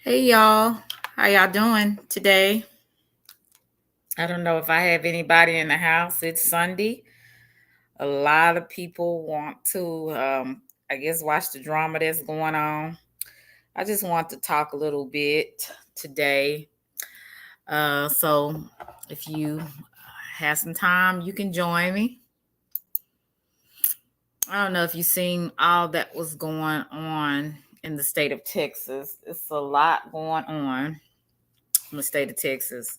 Hey y'all, how y'all doing today? I don't know if I have anybody in the house. It's Sunday. A lot of people want to, I guess, watch the drama that's going on. I just want to talk a little bit today. So if you have some time, you can join me. I don't know if you've seen all that was going on in the state of Texas. It's a lot going on in the state of Texas.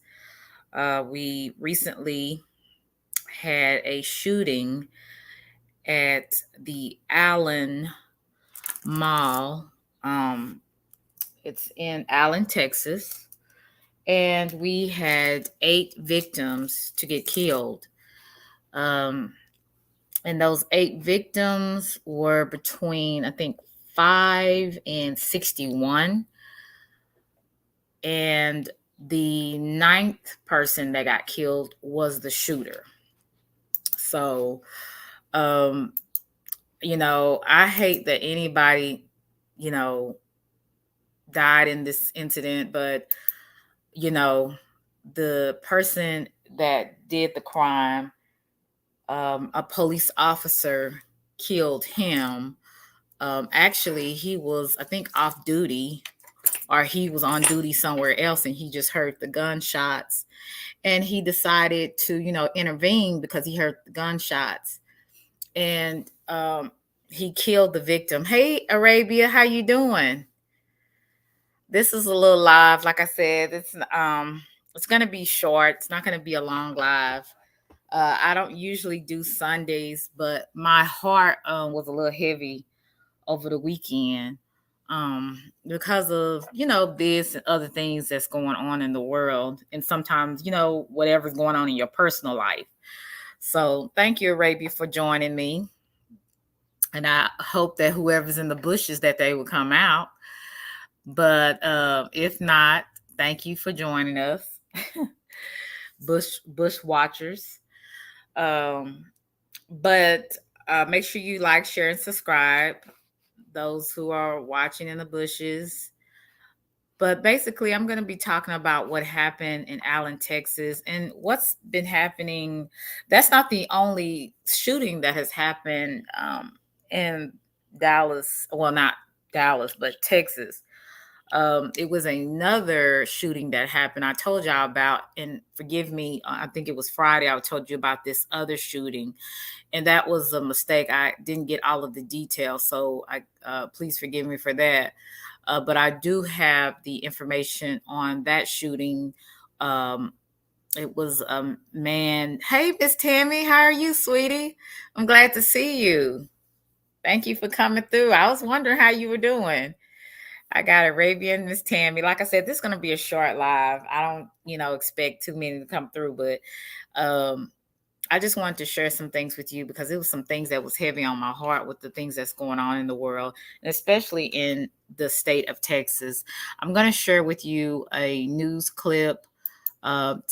We recently had a shooting at the Allen Mall. Um, it's in Allen, Texas. And we had 8 victims to get killed. Um, and those 8 victims were between, I think, 5 and 61. And the ninth person that got killed was the shooter. So, um, I hate that anybody, you know, died in this incident, but, you know, the person that did the crime, a police officer killed him. Actually, he was, I think, off duty or he was on duty somewhere else and he just heard the gunshots and he decided to, intervene because he heard the gunshots. And he killed the victim. Hey, Arabia, how you doing? This is a little live. Like I said, it's gonna be short. It's not gonna be a long live. I don't usually do Sundays, but my heart was a little heavy over the weekend because of this and other things that's going on in the world, and sometimes whatever's going on in your personal life. So thank you, Arabia, for joining me. And I hope that whoever's in the bushes that they will come out. But if not, thank you for joining us, bush watchers. Um, but make sure you like, share, and subscribe. Those who are watching in the bushes. But basically, I'm going to be talking about what happened in Allen, Texas, and what's been happening. That's not the only shooting that has happened in Dallas. Well, not Dallas, but Texas. It was another shooting that happened. I told y'all about, and forgive me, I think it was Friday. I told you about this other shooting, and that was a mistake. I didn't get all of the details, so I please forgive me for that. But I do have the information on that shooting. Um, it was a man. Hey, Miss Tammy, how are you, sweetie? I'm glad to see you. Thank you for coming through. I was wondering how you were doing. I got Arabian Miss Tammy. Like I said, this is going to be a short live. I don't, expect too many to come through, but um, I just wanted to share some things with you because it was some things that was heavy on my heart with the things that's going on in the world, and especially in the state of Texas. I'm going to share with you a news clip.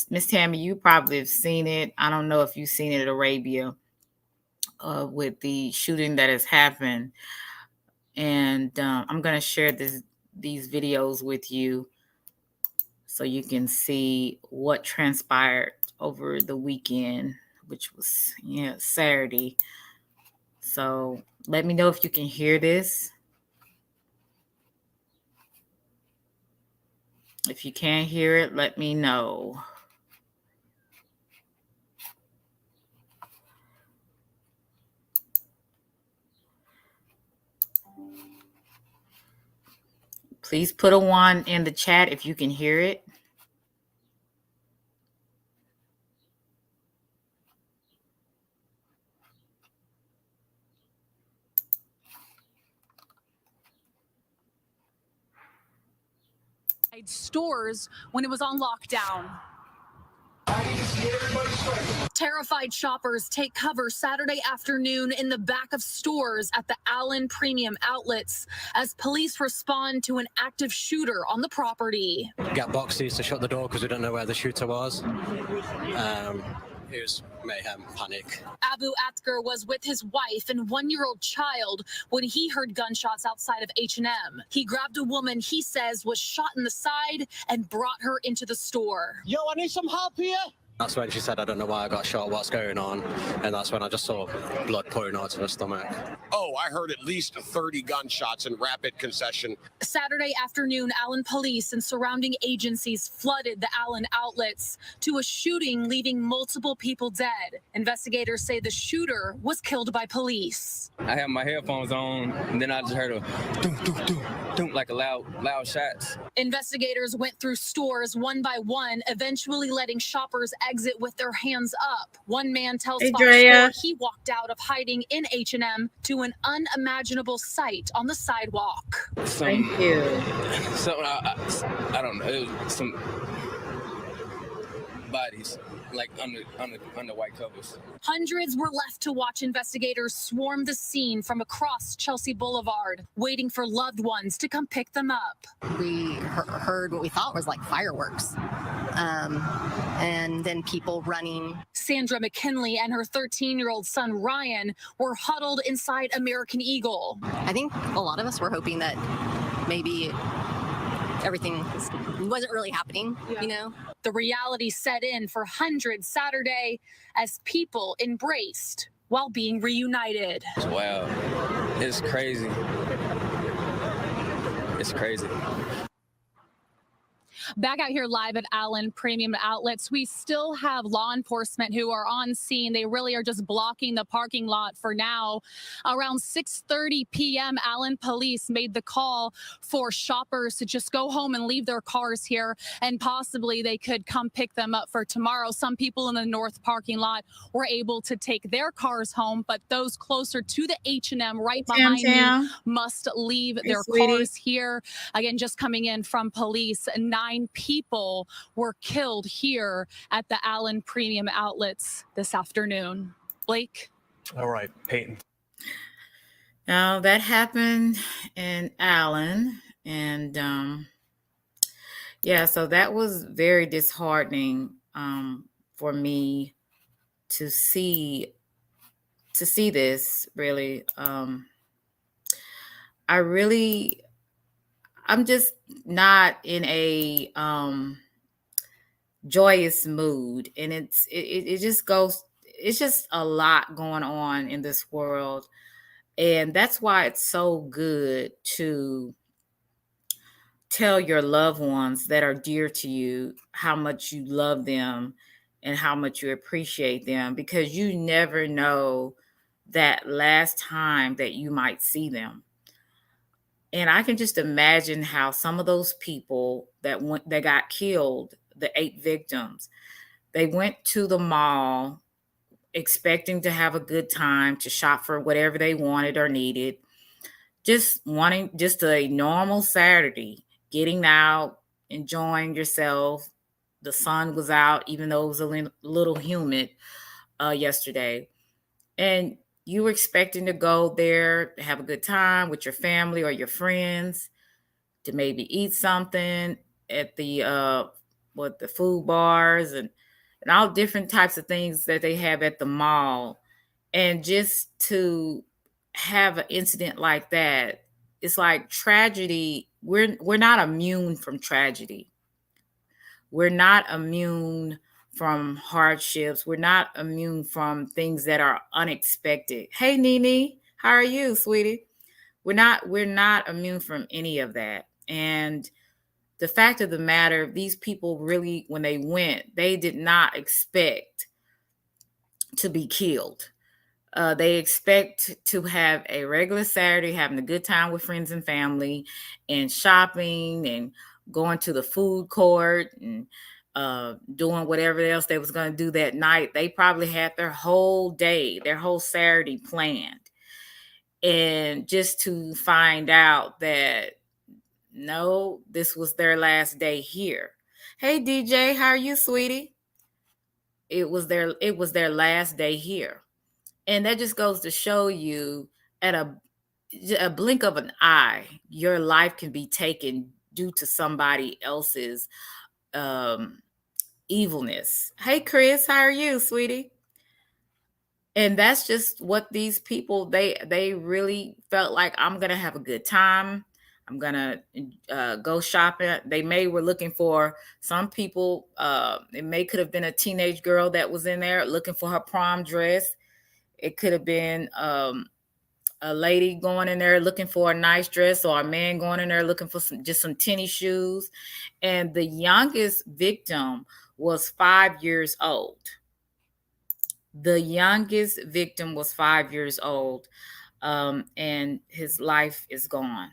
Miss Tammy, you probably have seen it. I don't know if you've seen it at Arabia with the shooting that has happened. And I'm going to share these videos with you so you can see what transpired over the weekend, which was Saturday. So let me know if you can hear this. If you can't hear it, let me know. Please put a 1 in the chat if you can hear it. Stores when it was on lockdown. Terrified shoppers take cover Saturday afternoon in the back of stores at the Allen Premium Outlets as police respond to an active shooter on the property. Get boxes to shut the door because we don't know where the shooter was. It was mayhem, panic. Abu Atkar was with his wife and one-year-old child when he heard gunshots outside of H&M. He grabbed a woman he says was shot in the side and brought her into the store. Yo, I need some help here. That's when she said, I don't know why I got shot, what's going on. And that's when I just saw blood pouring out of her stomach. Oh, I heard at least 30 gunshots in Rapid Concession. Saturday afternoon, Allen police and surrounding agencies flooded the Allen outlets to a shooting, leaving multiple people dead. Investigators say the shooter was killed by police. I had my headphones on, and then I just heard a doom, doom, doom, doom, like a loud shots. Investigators went through stores one by one, eventually letting shoppers exit with their hands up. One man tells Fox Sports he walked out of hiding in H&M to an unimaginable sight on the sidewalk. Thank you. So I don't know. It was some bodies like under white covers. Hundreds were left to watch investigators swarm the scene from across Chelsea Boulevard, waiting for loved ones to come pick them up. We heard what we thought was like fireworks, and then people running. Sandra McKinley and her 13-year-old son Ryan were huddled inside American Eagle. I think a lot of us were hoping that maybe everything wasn't really happening, you know? The reality set in for hundreds Saturday as people embraced while being reunited. Wow, it's crazy. It's crazy. Back out here live at Allen Premium Outlets, we still have law enforcement who are on scene. They really are just blocking the parking lot for now. Around 6:30 p.m., Allen police made the call for shoppers to just go home and leave their cars here, and possibly they could come pick them up for tomorrow. Some people in the north parking lot were able to take their cars home, but those closer to the H&M right behind me must leave their cars here. Again, just coming in from police, 9 people were killed here at the Allen Premium Outlets this afternoon. Blake? All right, Peyton. Now that happened in Allen, and yeah, so that was very disheartening for me to see this. Really, I'm just not in a joyous mood, and it just goes. It's just a lot going on in this world, and that's why it's so good to tell your loved ones that are dear to you how much you love them and how much you appreciate them, because you never know that last time that you might see them. And I can just imagine how some of those people that got killed, the 8 victims, they went to the mall expecting to have a good time, to shop for whatever they wanted or needed, just wanting just a normal Saturday, getting out, enjoying yourself. The sun was out, even though it was a little humid yesterday. And you were expecting to go there to have a good time with your family or your friends, to maybe eat something at the food bars and all different types of things that they have at the mall. And just to have an incident like that, it's like tragedy. We're not immune from tragedy. We're not immune from hardships. We're not immune from things that are unexpected. Hey, Nene, how are you, sweetie? We're not immune from any of that. And the fact of the matter, these people really, when they went, they did not expect to be killed. They expect to have a regular Saturday, having a good time with friends and family, and shopping and going to the food court and doing whatever else they was going to do that night. They probably had their whole day, their whole Saturday planned. And just to find out that, no, this was their last day here. Hey, DJ, how are you, sweetie? It was their last day here. And that just goes to show you, at a blink of an eye, your life can be taken due to somebody else's evilness. Hey, Chris, how are you, sweetie? And that's just what these people, they really felt like, I'm gonna have a good time, I'm gonna go shopping. They may were looking for, some people, it may could have been a teenage girl that was in there looking for her prom dress. It could have been a lady going in there looking for a nice dress, or a man going in there looking for some tennis shoes. And the youngest victim was 5 years old. The youngest victim was 5 years old, and his life is gone.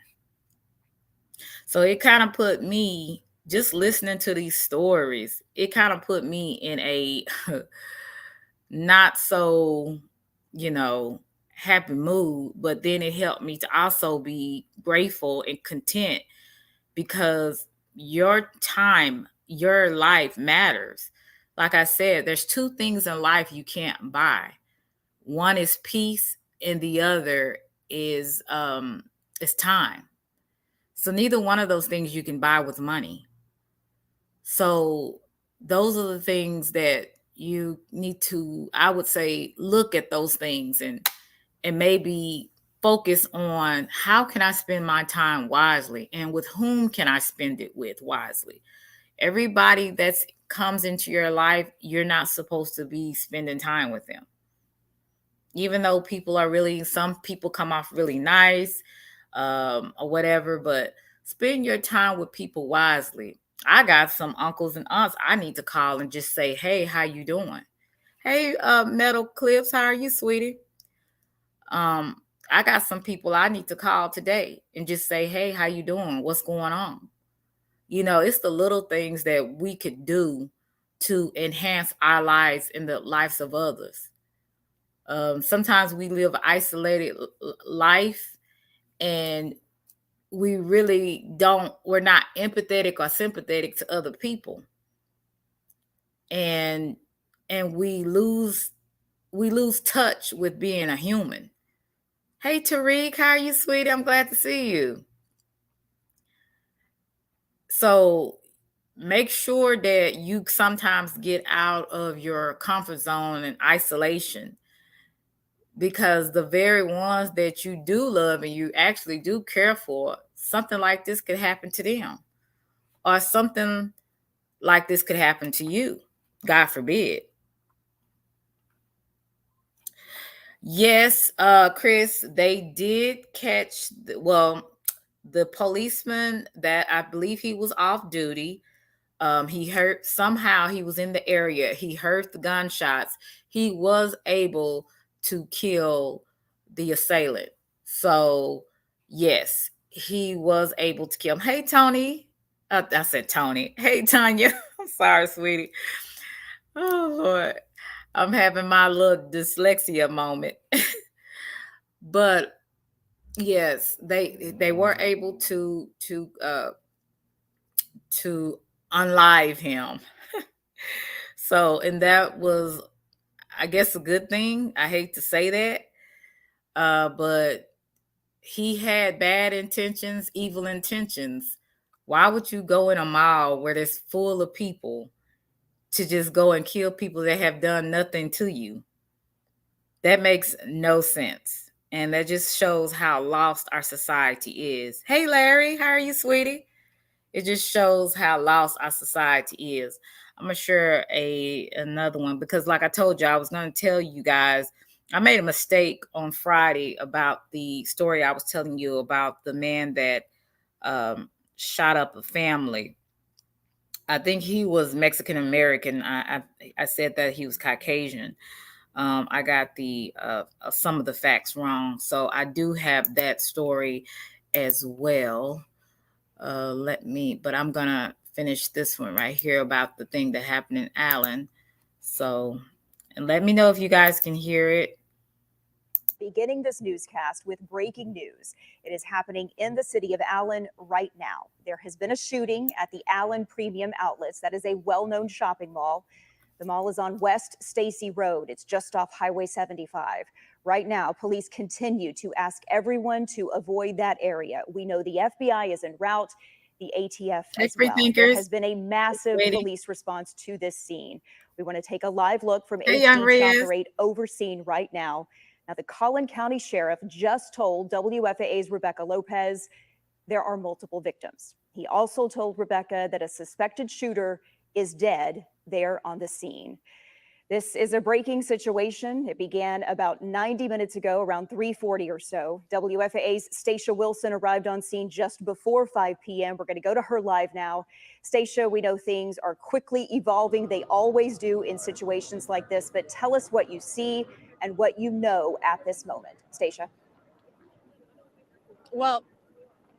So it kind of put me, just listening to these stories, it kind of put me in a not so, happy mood. But then it helped me to also be grateful and content, because your time, your life matters. Like I said, there's two things in life you can't buy. One is peace, and the other is time. So neither one of those things you can buy with money. So those are the things that you need to, I would say, look at those things and maybe focus on, how can I spend my time wisely, and with whom can I spend it with wisely. Everybody that comes into your life, you're not supposed to be spending time with them. Even though some people come off really nice, or whatever, but spend your time with people wisely. I got some uncles and aunts I need to call and just say, hey, how you doing? Hey, Metal Clips, how are you, sweetie? I got some people I need to call today and just say, hey, how you doing? What's going on? It's the little things that we could do to enhance our lives and the lives of others. Sometimes we live isolated life, and we're not empathetic or sympathetic to other people. And we lose touch with being a human. Hey, Tariq, how are you, sweetie? I'm glad to see you. So make sure that you sometimes get out of your comfort zone and isolation, because the very ones that you do love and you actually do care for, something like this could happen to them, or something like this could happen to you, God forbid. Yes, Chris, they did catch, the policeman that, I believe he was off duty. He was in the area. He heard the gunshots. He was able to kill the assailant. So yes, he was able to kill him. Hey, Tony. I said Tony. Hey, Tanya. I'm sorry, sweetie. Oh, Lord. I'm having my little dyslexia moment. But yes, they were able to unlive him. So, and that was, I guess, a good thing. I hate to say that, but he had bad intentions, evil intentions. Why would you go in a mall where there's full of people to just go and kill people that have done nothing to you? That makes no sense. And that just shows how lost our society is. Hey, Larry, how are you, sweetie? It just shows how lost our society is. I'm gonna share another one, because like I told you, I was gonna tell you guys, I made a mistake on Friday about the story I was telling you about the man that shot up a family. I think he was Mexican American. I said that he was Caucasian. I got the some of the facts wrong, so I do have that story as well. But I'm gonna finish this one right here about the thing that happened in Allen. So, and let me know if you guys can hear it. Beginning this newscast with breaking news. It is happening in the city of Allen right now. There has been a shooting at the Allen Premium Outlets. That is a well-known shopping mall. The mall is on West Stacy Road. It's just off Highway 75. Right now, police continue to ask everyone to avoid that area. We know the FBI is en route. the ATF Hey, as free well. There thinkers. has been a massive Waiting. police response to this scene. We want to take a live look from Hey, Young HD Riz. Chopper 8 over scene right now. Now, the Collin County Sheriff just told WFAA's Rebecca Lopez there are multiple victims. He also told Rebecca that a suspected shooter is dead there on the scene. This is a breaking situation. It began about 90 minutes ago, around 3:40 or so. WFAA's Stacia Wilson arrived on scene just before 5 p.m. We're going to go to her live now. Stacia, we know things are quickly evolving. They always do in situations like this, but tell us what you see and what you know at this moment. Stacia. Well,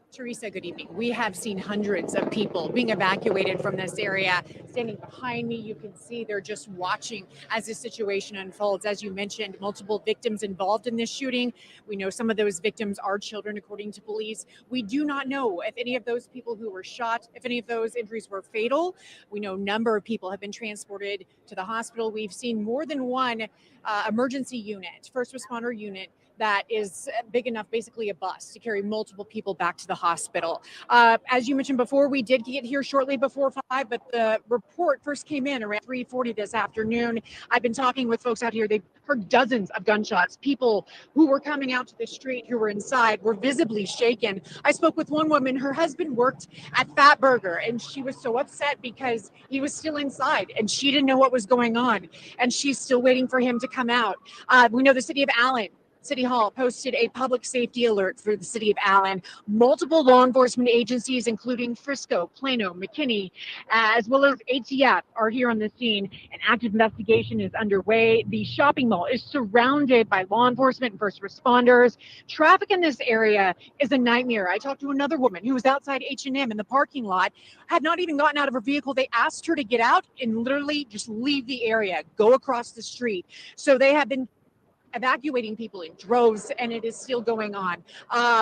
Teresa, good evening. We have seen hundreds of people being evacuated from this area. Standing behind me, you can see they're just watching as this situation unfolds. As you mentioned, multiple victims involved in this shooting. We know some of those victims are children, according to police. We do not know if any of those people who were shot, if any of those injuries were fatal. We know a number of people have been transported to the hospital. We've seen more than one emergency unit, first responder unit, that is big enough, basically a bus, to carry multiple people back to the hospital. As you mentioned before, we did get here shortly before 5, but the report first came in around 3:40 this afternoon. I've been talking with folks out here. They've heard dozens of gunshots. People who were coming out to the street, who were inside, were visibly shaken. I spoke with one woman. Her husband worked at Fat Burger, and she was so upset because he was still inside, and she didn't know what was going on, and she's still waiting for him to come out. We know the city of Allen, City Hall posted a public safety alert for the city of Allen. Multiple law enforcement agencies, including Frisco, Plano, McKinney, as well as ATF, are here on the scene. An active investigation is underway. The shopping mall is surrounded by law enforcement and first responders. Traffic in this area is a nightmare. I talked to another woman who was outside H&M in the parking lot, had not even gotten out of her vehicle. They asked her to get out and literally just leave the area, go across the street. So they have been evacuating people in droves, and it is still going on.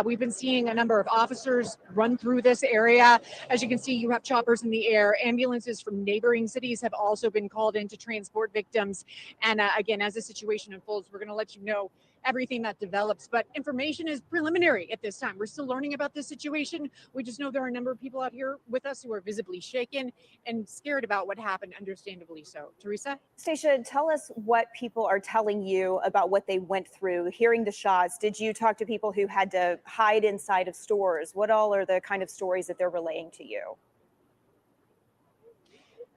We've been seeing a number of officers run through this area. As you can see, you have choppers in the air. Ambulances from neighboring cities have also been called in to transport victims. And again, as the situation unfolds, we're going to let you know everything that develops. But information is preliminary at this time. We're still learning about this situation. We just know there are a number of people out here with us who are visibly shaken and scared about what happened, understandably so. Teresa? Stacia, tell us what people are telling you about what they went through, hearing the shots. Did you talk to people who had to hide inside of stores? What all are the kind of stories that they're relaying to you?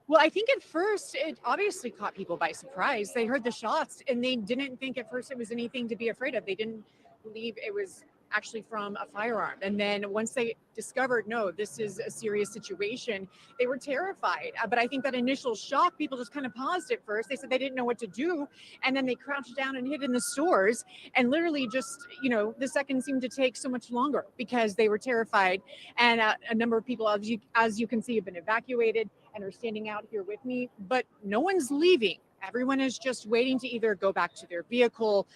Well, I think at first it obviously caught people by surprise. They heard the shots and they didn't think at first it was anything to be afraid of. They didn't believe it was actually from a firearm. And then once they discovered, no, this is a serious situation, they were terrified. But I think that initial shock, people just kind of paused at first. They said they didn't know what to do. And then they crouched down and hid in the stores. And literally just, the seconds seemed to take so much longer because they were terrified. And a number of people, as you can see, have been evacuated and are standing out here with me, but no one's leaving. Everyone is just waiting to either go back to their vehicle,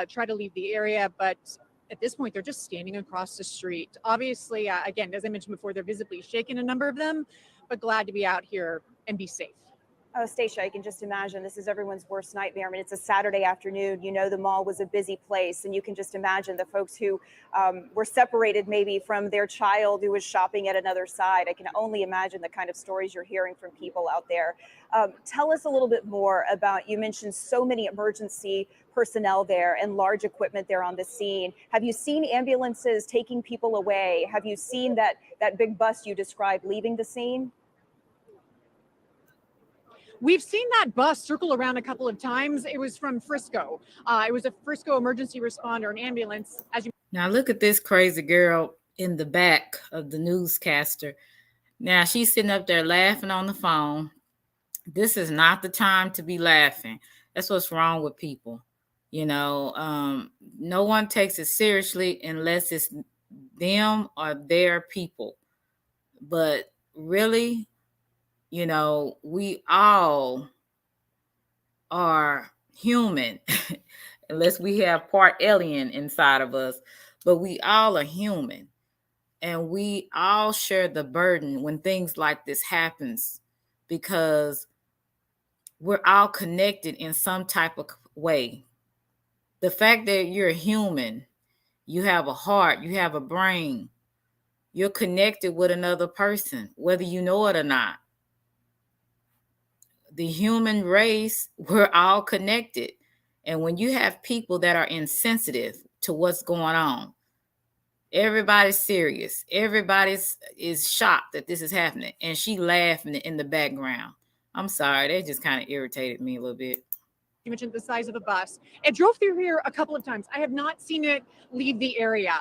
try to leave the area, but at this point, they're just standing across the street. Obviously, again, as I mentioned before, they're visibly shaken, a number of them, but glad to be out here and be safe. Oh, Stacia, I can just imagine this is everyone's worst nightmare. I mean, it's a Saturday afternoon. The mall was a busy place, and you can just imagine the folks who were separated maybe from their child who was shopping at another side. I can only imagine the kind of stories you're hearing from people out there. Tell us a little bit more about, you mentioned so many emergency personnel there and large equipment there on the scene. Have you seen ambulances taking people away? Have you seen that big bus you described leaving the scene? We've seen that bus circle around a couple of times. It was from Frisco. It was a Frisco emergency responder, an ambulance. Now look at this crazy girl in the back of the newscaster. Now she's sitting up there laughing on the phone. This is not the time to be laughing. That's what's wrong with people. No one takes it seriously unless it's them or their people. But really, we all are human unless we have part alien inside of us, but we all are human, and we all share the burden when things like this happens, because we're all connected in some type of way. The fact that you're human, you have a heart, you have a brain, You're connected with another person, whether you know it or not. The human race, we're all connected. And when you have people that are insensitive to what's going on, everybody's serious. Everybody's is shocked that this is happening. And she laughing in the background. I'm sorry, that just kind of irritated me a little bit. You mentioned the size of the bus. It drove through here a couple of times. I have not seen it leave the area,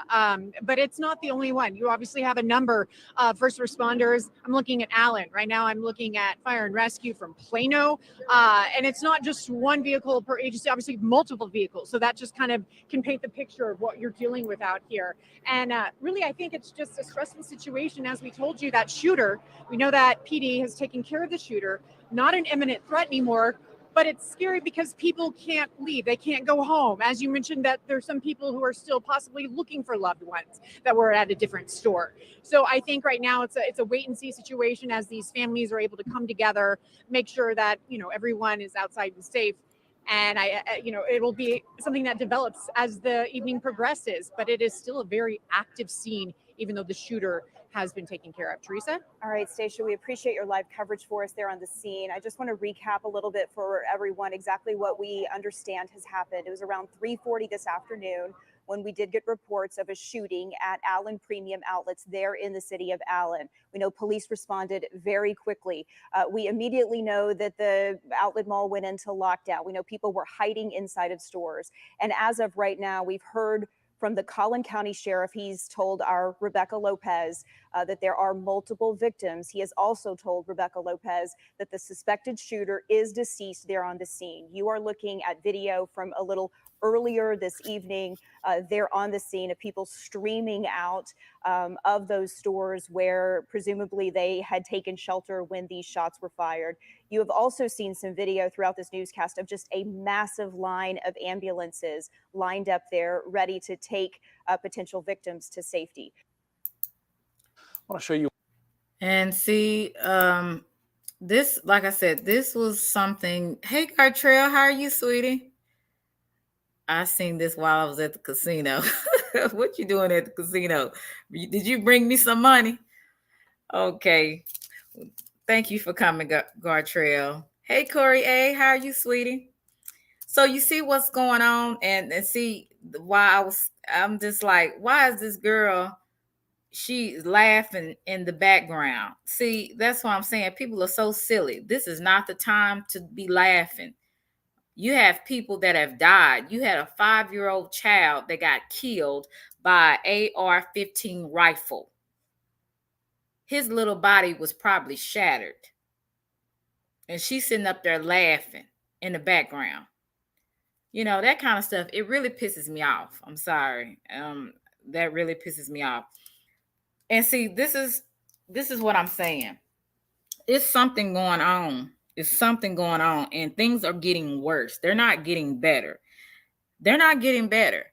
but it's not the only one. You obviously have a number of first responders. I'm looking at Allen. Right now I'm looking at fire and rescue from Plano. And it's not just one vehicle per agency, obviously multiple vehicles. So that just kind of can paint the picture of what you're dealing with out here. And really, I think it's just a stressful situation. As we told you, that shooter, we know that PD has taken care of the shooter, not an imminent threat anymore. But it's scary because people can't leave. They can't go home. As you mentioned, that there's some people who are still possibly looking for loved ones that were at a different store. So I think right now it's a wait and see situation as these families are able to come together, make sure that, everyone is outside and safe. And it will be something that develops as the evening progresses, but it is still a very active scene, even though the shooter has been taken care of. Teresa? All right, Stacia, we appreciate your live coverage for us there on the scene. I just want to recap a little bit for everyone exactly what we understand has happened. It was around 3:40 this afternoon when we did get reports of a shooting at Allen Premium Outlets there in the city of Allen. We know police responded very quickly. We immediately know that the outlet mall went into lockdown. We know people were hiding inside of stores. And as of right now, we've heard from the Collin County Sheriff. He's told our Rebecca Lopez that there are multiple victims. He has also told Rebecca Lopez that the suspected shooter is deceased there on the scene. You are looking at video from a little earlier this evening there on the scene of people streaming out of those stores where presumably they had taken shelter when these shots were fired. You have also seen some video throughout this newscast of just a massive line of ambulances lined up there ready to take potential victims to safety. I want to show you. And see, this, like I said, this was something. Hey, Gartrell, how are you, sweetie? I seen this while I was at the casino. What you doing at the casino? Did you bring me some money? Okay. Thank you for coming, Gartrell. Hey, Corey A., how are you, sweetie? So you see what's going on, and see why I'm just like, why is this girl, she's laughing in the background? See, that's what I'm saying. People are so silly. This is not the time to be laughing. You have people that have died. You had a 5-year-old child that got killed by an AR-15 rifle. His little body was probably shattered. And she's sitting up there laughing in the background. That kind of stuff, it really pisses me off. I'm sorry. That really pisses me off. And see, this is what I'm saying. It's something going on. It's something going on, and things are getting worse. They're not getting better. They're not getting better.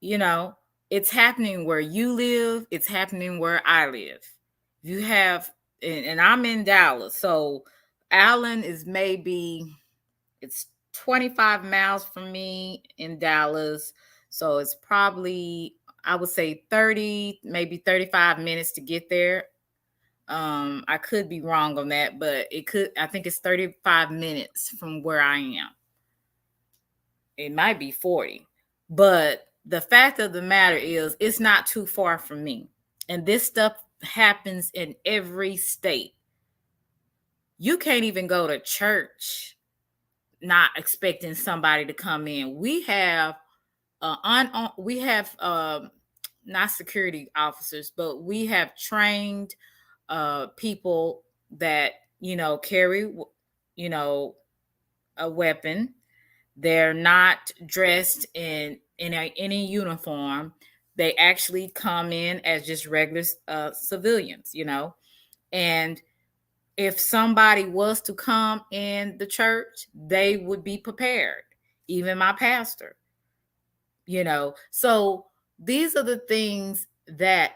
It's happening where you live. It's happening where I live. You have, and I'm in Dallas. So Allen is it's 25 miles from me in Dallas. So it's probably, I would say 30, maybe 35 minutes to get there. I could be wrong on that, but I think it's 35 minutes from where I am. It might be 40, but the fact of the matter is it's not too far from me. And this stuff happens in every state. You can't even go to church not expecting somebody to come in. We have not security officers, but we have trained people that carry a weapon. They're not dressed in any uniform. They actually come in as just regular civilians, and if somebody was to come in the church, they would be prepared. Even my pastor, so these are the things that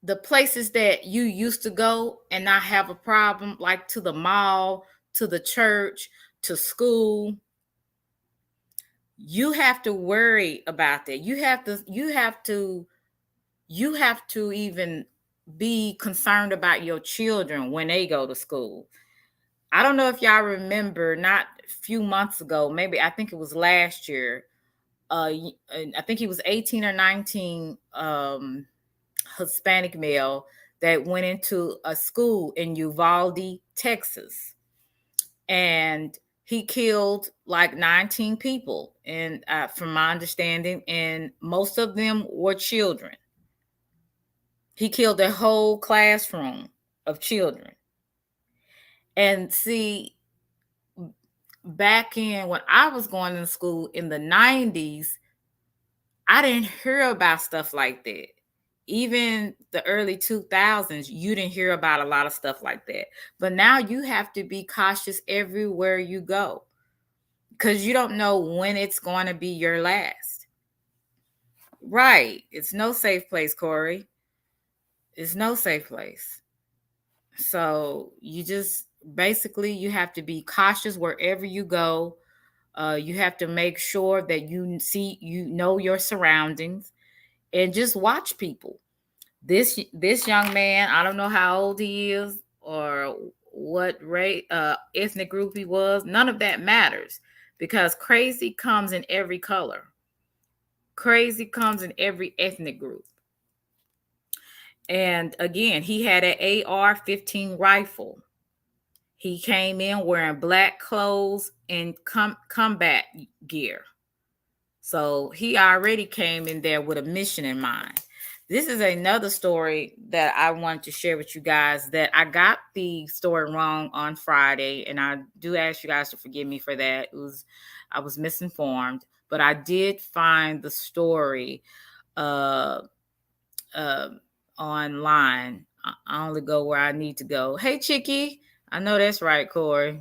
the places that you used to go and not have a problem, like to the mall, to the church, to school, you have to worry about that. You have to you have to even be concerned about your children when they go to school. I don't know if y'all remember, not a few months ago, maybe I think it was last year. I think he was 18 or 19, Hispanic male that went into a school in Uvalde, Texas, and he killed like 19 people, and from my understanding, and most of them were children. He killed a whole classroom of children. And see, back in when I was going to school in the 90s, I didn't hear about stuff like that. Even the early 2000s, you didn't hear about a lot of stuff like that. But now you have to be cautious everywhere you go, because you don't know when it's going to be your last. Right. It's no safe place, Corey. It's no safe place. So you just basically, you have to be cautious wherever you go. You have to make sure that you know your surroundings, and just watch people. This young man, I don't know how old he is or what race, ethnic group he was. None of that matters, because crazy comes in every color. Crazy comes in every ethnic group. And again, he had an AR-15 rifle. He came in wearing black clothes and combat gear. So he already came in there with a mission in mind. This is another story that I wanted to share with you guys, that I got the story wrong on Friday, and I do ask you guys to forgive me for that. I was misinformed, but I did find the story online. I only go where I need to go. Hey, Chicky. I know that's right, Corey.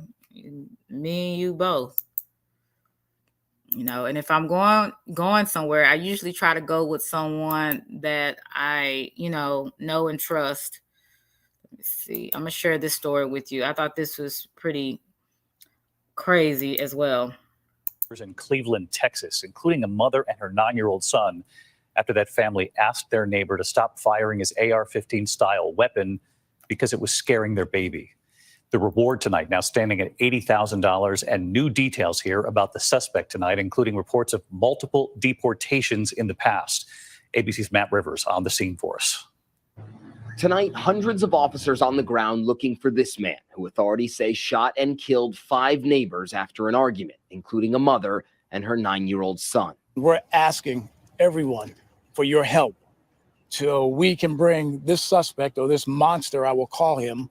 Me and you both. And if I'm going somewhere, I usually try to go with someone that I, know and trust. Let me see. I'm going to share this story with you. I thought this was pretty crazy as well. In Cleveland, Texas, including a mother and her 9-year-old son, after that family asked their neighbor to stop firing his AR-15 style weapon because it was scaring their baby. The reward tonight now standing at $80,000, and new details here about the suspect tonight, including reports of multiple deportations in the past. ABC's Matt Rivers on the scene for us. Tonight, hundreds of officers on the ground looking for this man, who authorities say shot and killed 5 neighbors after an argument, including a mother and her 9-year-old son. We're asking everyone for your help so we can bring this suspect, or this monster, I will call him,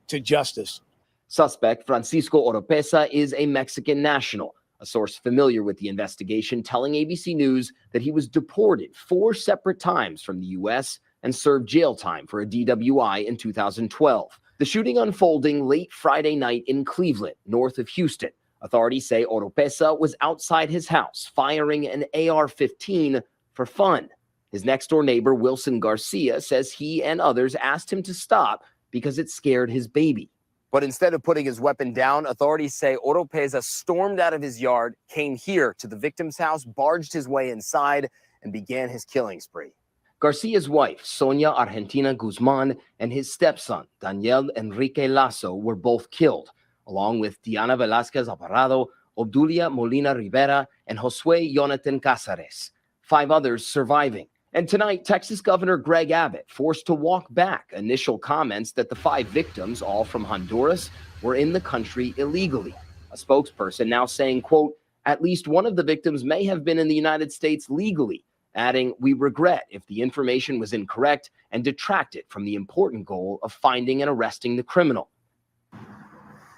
to justice. Suspect Francisco Oropesa is a Mexican national. A source familiar with the investigation telling ABC News that he was deported 4 separate times from the U.S. and served jail time for a DWI in 2012. The shooting unfolding late Friday night in Cleveland, north of Houston. Authorities say Oropesa was outside his house firing an AR-15 for fun. His next-door neighbor, Wilson Garcia, says he and others asked him to stop because it scared his baby. But instead of putting his weapon down, authorities say Oropesa stormed out of his yard, came here to the victim's house, barged his way inside, and began his killing spree. Garcia's wife, Sonia Argentina Guzman, and his stepson, Daniel Enrique Lasso, were both killed, along with Diana Velázquez Alvarado, Obdulia Molina Rivera, and Josue Jonathan Cázares. 5 others surviving. And tonight, Texas Governor Greg Abbott forced to walk back initial comments that the 5 victims, all from Honduras, were in the country illegally. A spokesperson now saying, quote, "At least one of the victims may have been in the United States legally," adding, "We regret if the information was incorrect and detracted from the important goal of finding and arresting the criminal."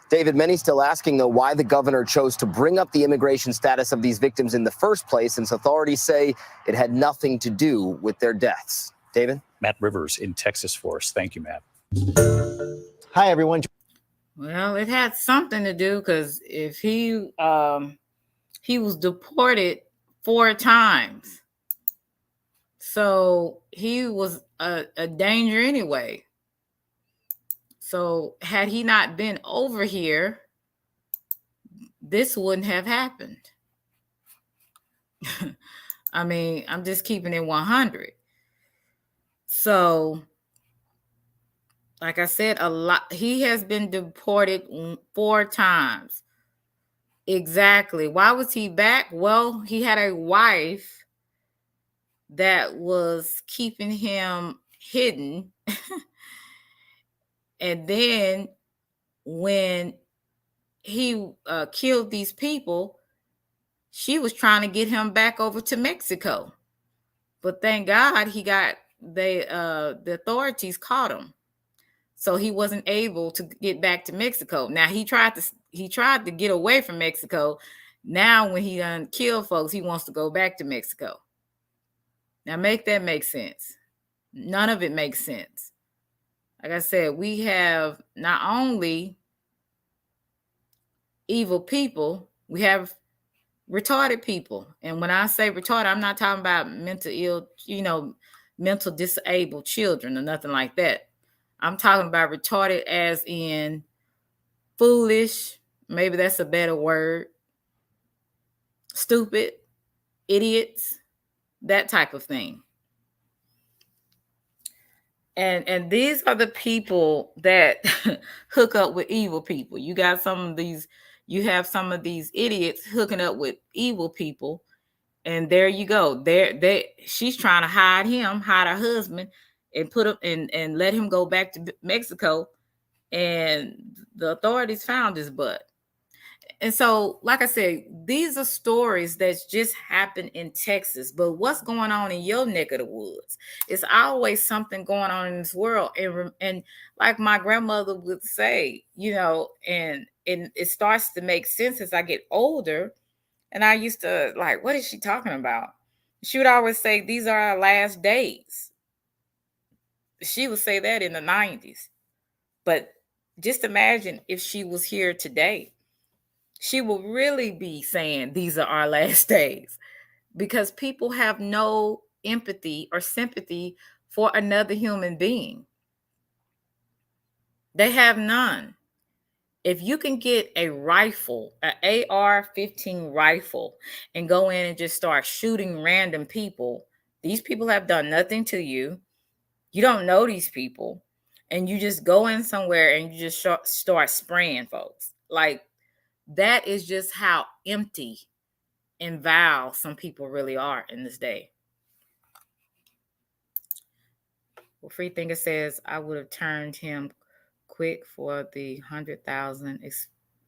David, many still asking, though, why the governor chose to bring up the immigration status of these victims in the first place, since authorities say it had nothing to do with their deaths. David? Matt Rivers in Texas for us. Thank you, Matt. Hi, everyone. Well, it had something to do, because if he was deported 4 times, so he was a danger anyway. So had he not been over here, this wouldn't have happened. I mean, I'm just keeping it 100. So, like I said, he has been deported 4 times. Exactly. Why was he back? Well, he had a wife that was keeping him hidden. And then when he killed these people, she was trying to get him back over to Mexico. But thank God the authorities caught him. So he wasn't able to get back to Mexico. Now he tried to get away from Mexico. Now when he done killed folks, he wants to go back to Mexico. Now make that make sense. None of it makes sense. Like I said, we have not only evil people, we have retarded people. And when I say retarded, I'm not talking about mental ill, mental disabled children or nothing like that. I'm talking about retarded as in foolish, maybe that's a better word, stupid, idiots, that type of thing. And these are the people that hook up with evil people. You have some of these idiots hooking up with evil people. And there you go. She's trying to hide her husband, and put him and let him go back to Mexico. And the authorities found his butt. And so, like I said, these are stories that's just happened in Texas. But what's going on in your neck of the woods? It's always something going on in this world. And like my grandmother would say, and it starts to make sense as I get older. And I used to like, what is she talking about? She would always say, these are our last days. She would say that in the 90s. But just imagine if she was here today. She will really be saying these are our last days, because people have no empathy or sympathy for another human being. They have none. If you can get a rifle, an AR-15 rifle, and go in and just start shooting random people, these people have done nothing to you. You don't know these people, and you just go in somewhere and you just start spraying folks. Like, that is just how empty and vile some people really are in this day. Well, Free Thinker says, I would have turned him quick for the 100,000,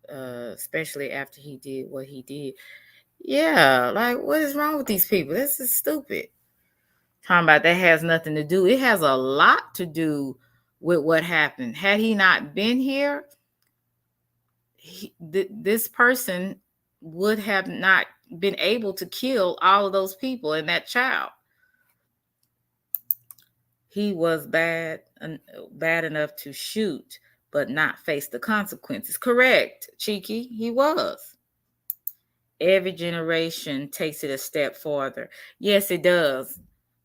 especially after he did what he did. Yeah, like, what is wrong with these people? This is stupid. Talking about that has nothing to do. It has a lot to do with what happened. Had he not been here, this person would have not been able to kill all of those people and that child. He was bad enough to shoot, but not face the consequences. Correct, Cheeky, he was. Every generation takes it a step farther. Yes, it does.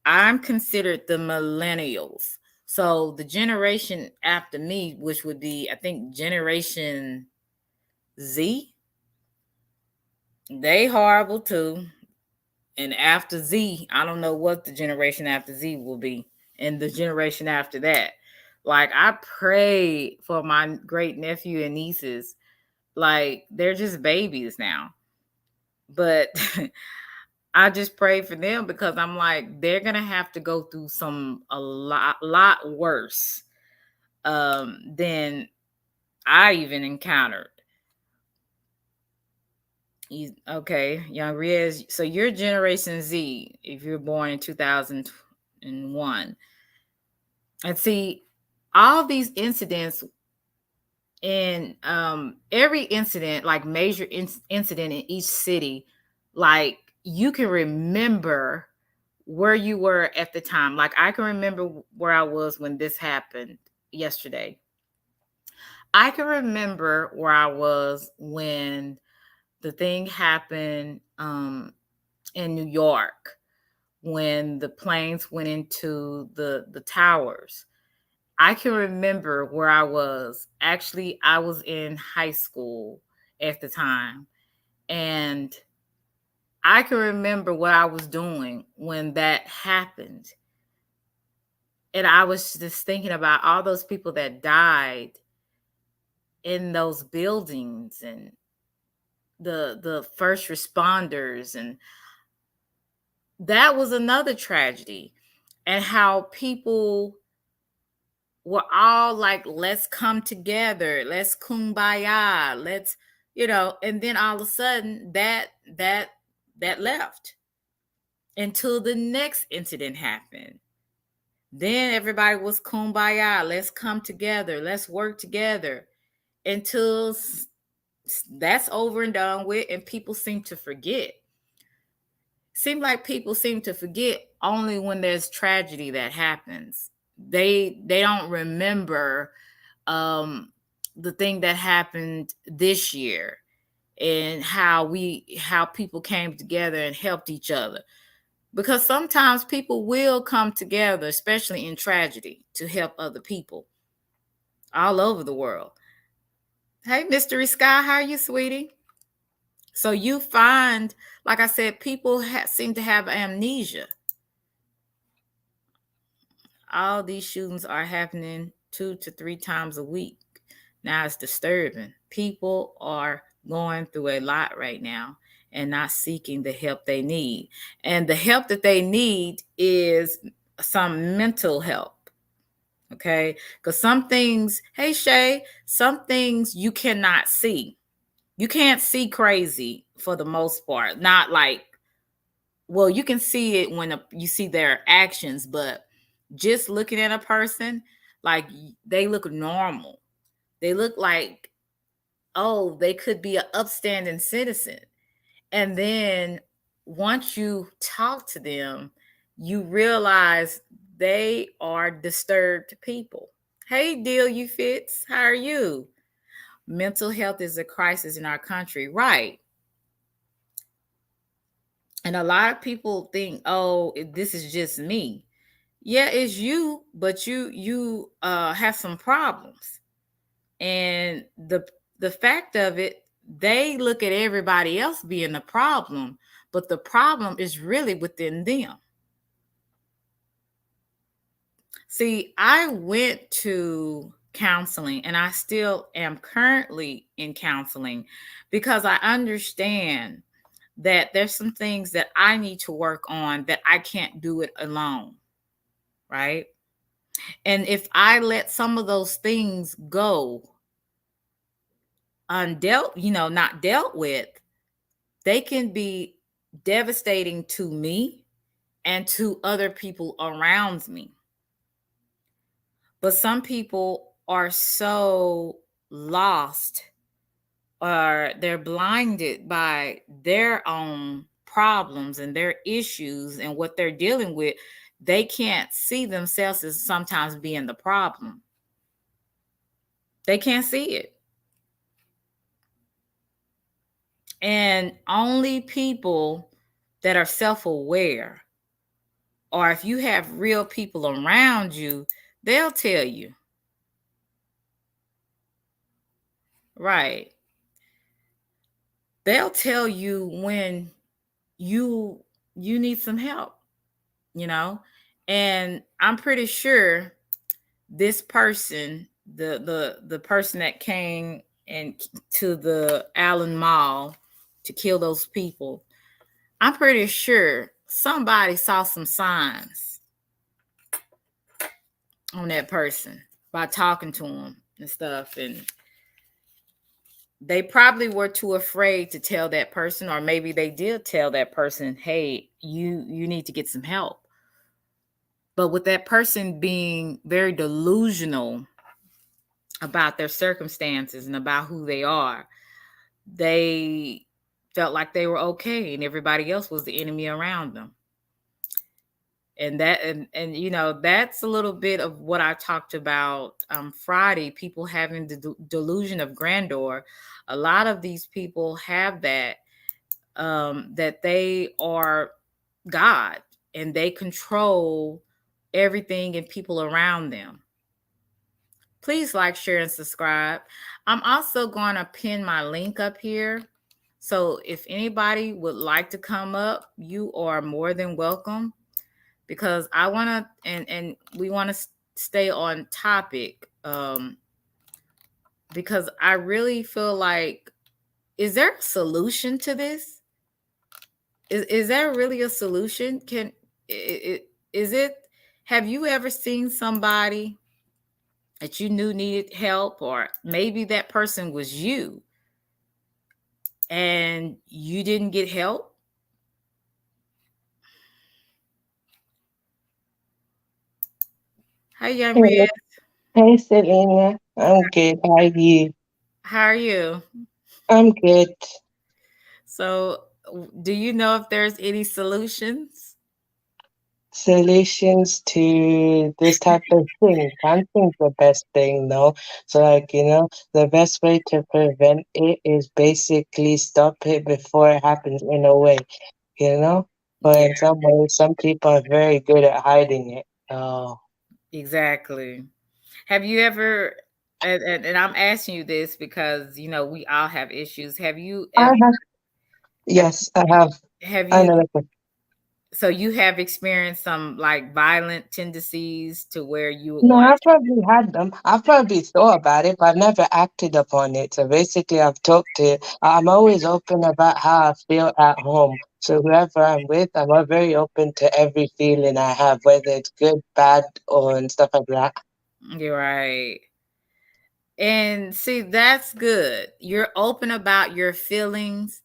I'm considered the millennials. So the generation after me, which would be, I think, Generation Z, they horrible too. And after Z, I don't know what the generation after Z will be. And the generation after that. Like, I pray for my great nephew and nieces. Like, they're just babies now. But I just pray for them, because I'm like, they're going to have to go through a lot worse than I even encountered. Okay, Young Riaz, so you're Generation Z if you're born in 2001. And see, all these incidents, and every incident, like major incident in each city, like, you can remember where you were at the time. Like, I can remember where I was when this happened yesterday. I can remember where I was when the thing happened in New York, when the planes went into the towers. I can remember where I was. Actually, I was in high school at the time. And I can remember what I was doing when that happened. And I was just thinking about all those people that died in those buildings, and the first responders, and that was another tragedy. And how people were all like, let's come together, let's kumbaya, let's, and then all of a sudden that left until the next incident happened. Then everybody was kumbaya, let's come together, let's work together, until that's over and done with, and people seem to forget. Seem like people seem to forget only when there's tragedy that happens. They don't remember the thing that happened this year, and how people came together and helped each other. Because sometimes people will come together, especially in tragedy, to help other people all over the world. Hey, Mystery Sky, how are you, sweetie? So you find, like I said, people seem to have amnesia. All these shootings are happening 2 to 3 times a week. Now it's disturbing. People are going through a lot right now and not seeking the help they need. And the help that they need is some mental help. Okay? Because some things, hey Shay, some things you cannot see. You can't see crazy for the most part. Not like, well, you can see it when you see their actions, but just looking at a person, like they look normal. They look like, oh, they could be an upstanding citizen. And then once you talk to them, you realize they are disturbed people. Hey, Deal You Fits, how are you? Mental health is a crisis in our country, right? And a lot of people think, oh, this is just me. Yeah, it's you, but you have some problems. And the fact of it, they look at everybody else being the problem, but the problem is really within them. See, I went to counseling, and I still am currently in counseling, because I understand that there's some things that I need to work on, that I can't do it alone, right? And if I let some of those things go undealt, not dealt with, they can be devastating to me and to other people around me. But some people are so lost, or they're blinded by their own problems and their issues and what they're dealing with. They can't see themselves as sometimes being the problem. They can't see it. And only people that are self-aware, or if you have real people around you, they'll tell you. Right. They'll tell you when you need some help, And I'm pretty sure this person, the person that came to the Allen Mall to kill those people, I'm pretty sure somebody saw some signs on that person by talking to him and stuff, and they probably were too afraid to tell that person, or maybe they did tell that person, hey, you need to get some help. But with that person being very delusional about their circumstances and about who they are, they felt like they were okay, and everybody else was the enemy around them. And that, and that's a little bit of what I talked about Friday, people having the delusion of grandeur. A lot of these people have that, that they are God and they control everything and people around them. Please like, share, and subscribe. I'm also going to pin my link up here. So if anybody would like to come up, you are more than welcome because I want to, and we want to stay on topic, because I really feel like, is there a solution to this? Is there really a solution? Is it, have you ever seen somebody that you knew needed help, or maybe that person was you and you didn't get help? Hi, Young Riaz. Hey, Selena. I'm good. How are you? How are you? I'm good. So, do you know if there's any solutions? Solutions to this type of thing. Cancer's the best thing, no? So, like, the best way to prevent it is basically stop it before it happens in a way, you know? But in some ways, some people are very good at hiding it. Oh. Exactly. Have you ever, and I'm asking you this because, we all have issues. Have you I ever, have, yes, I have. have I you, know that. so you have experienced some like violent tendencies to where you would No, want I've probably had them. I've probably thought about it, but I've never acted upon it. So basically, I'm always open about how I feel at home. So whoever I'm with, I'm very open to every feeling I have, whether it's good, bad, or and stuff like that. You're right. And see, that's good. You're open about your feelings.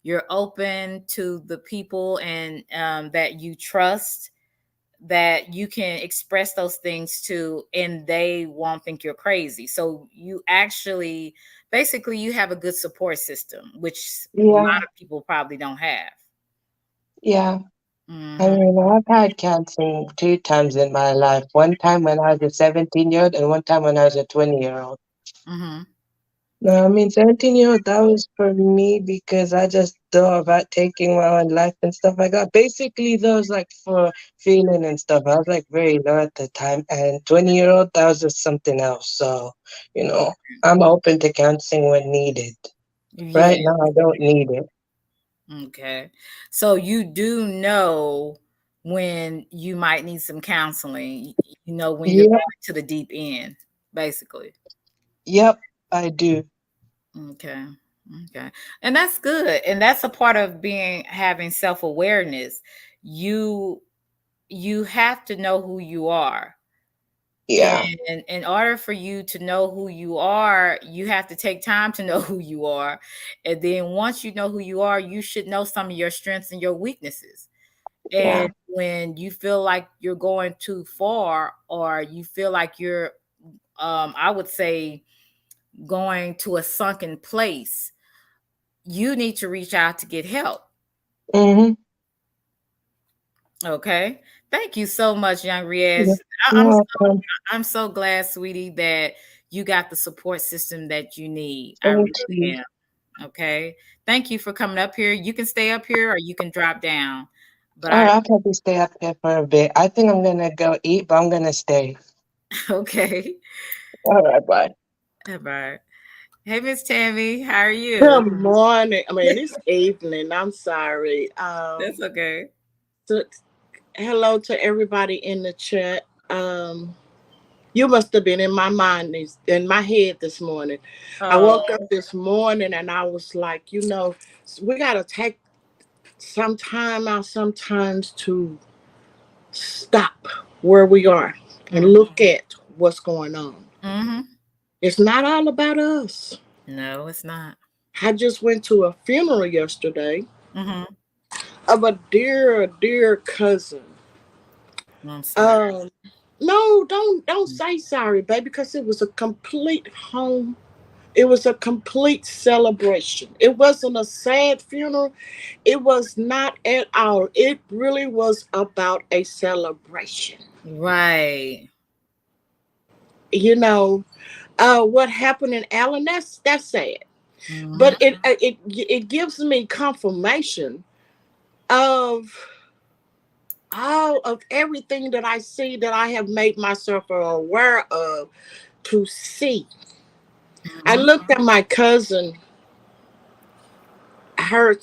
You're open to the people and that you trust, that you can express those things to, and they won't think you're crazy. So you actually, basically, you have a good support system, which a Yeah, lot of people probably don't have. yeah. I Hmm. mean, I've had cancer 2 times in my life. One time when I was a 17-year-old, and one time when I was a 20-year-old. Hmm. No, I mean, 17-year-old, that was for me because I just thought about taking my own life and stuff like that. Basically, that was like for feeling and stuff. I was like very low at the time. And 20-year-old, that was just something else. So, I'm open to counseling when needed. Yeah. Right now, I don't need it. Okay. So you do know when you might need some counseling. You know when you're Yep, going to the deep end, basically. yep, I do. Okay. Okay. And that's good. And that's a part of having self-awareness. You you have to know who you are. Yeah. And in order for you to know who you are, you have to take time to know who you are. And then once you know who you are, you should know some of your strengths and your weaknesses. Yeah. And when you feel like you're going too far, or you feel like you're, I would say, going to a sunken place, you need to reach out to get help. Mm-hmm. Okay. Thank you so much, Young Riaz. Yeah. I- You're I'm so, welcome. I'm so glad, sweetie, that you got the support system that you need. I Thank really you. am. Okay. Thank you for coming up here. You can stay up here or you can drop down. But All right, I'll probably stay up here for a bit. I think I'm gonna go eat, but I'm gonna stay. okay. All right, bye. Bye. Hey, Miss Tammy, how are you? Good morning. I mean, it's evening. I'm sorry. That's okay. So, hello to everybody in the chat. You must have been in my mind, in my head this morning. I woke up this morning and I was like, we got to take some time out sometimes to stop where we are and look at what's going on. Mm-hmm. It's not all about us. No, it's not. I just went to a funeral yesterday Mm-hmm. of a dear cousin. I'm sorry. No, don't say sorry, baby, because it was a complete home. It was a complete celebration. It wasn't a sad funeral. It was not at all. It really was about a celebration. Right. What happened in Allen, that's sad. Mm-hmm. But it gives me confirmation of all of everything that I see, that I have made myself aware of to see. I looked at my cousin, her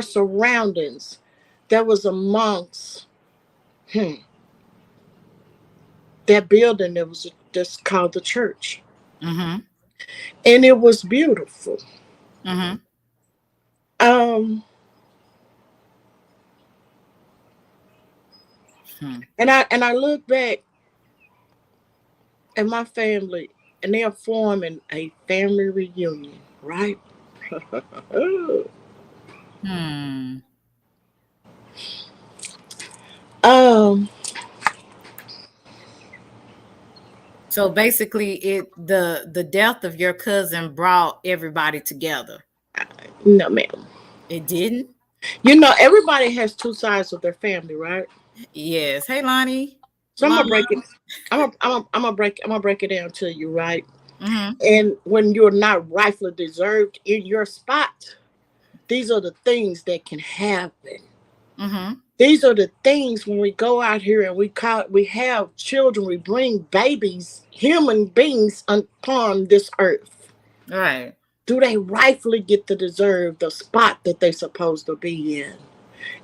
surroundings that was amongst that building that was just called the church. Mm-hmm. And it was beautiful. Mm-hmm. And I look back at my family, and they are forming a family reunion, right? So basically, the death of your cousin brought everybody together. No, ma'am. It didn't. You know, everybody has two sides of their family, right? Yes. Hey, Lonnie. So I'm Lana. gonna break it. I'm gonna break it down to you, right? Mm-hmm. And when you're not rightfully deserved in your spot, these are the things that can happen. Mm-hmm. These are the things when we go out here and we have children, we bring babies, human beings upon this earth. Right. Do they rightfully get to deserve the spot that they're supposed to be in?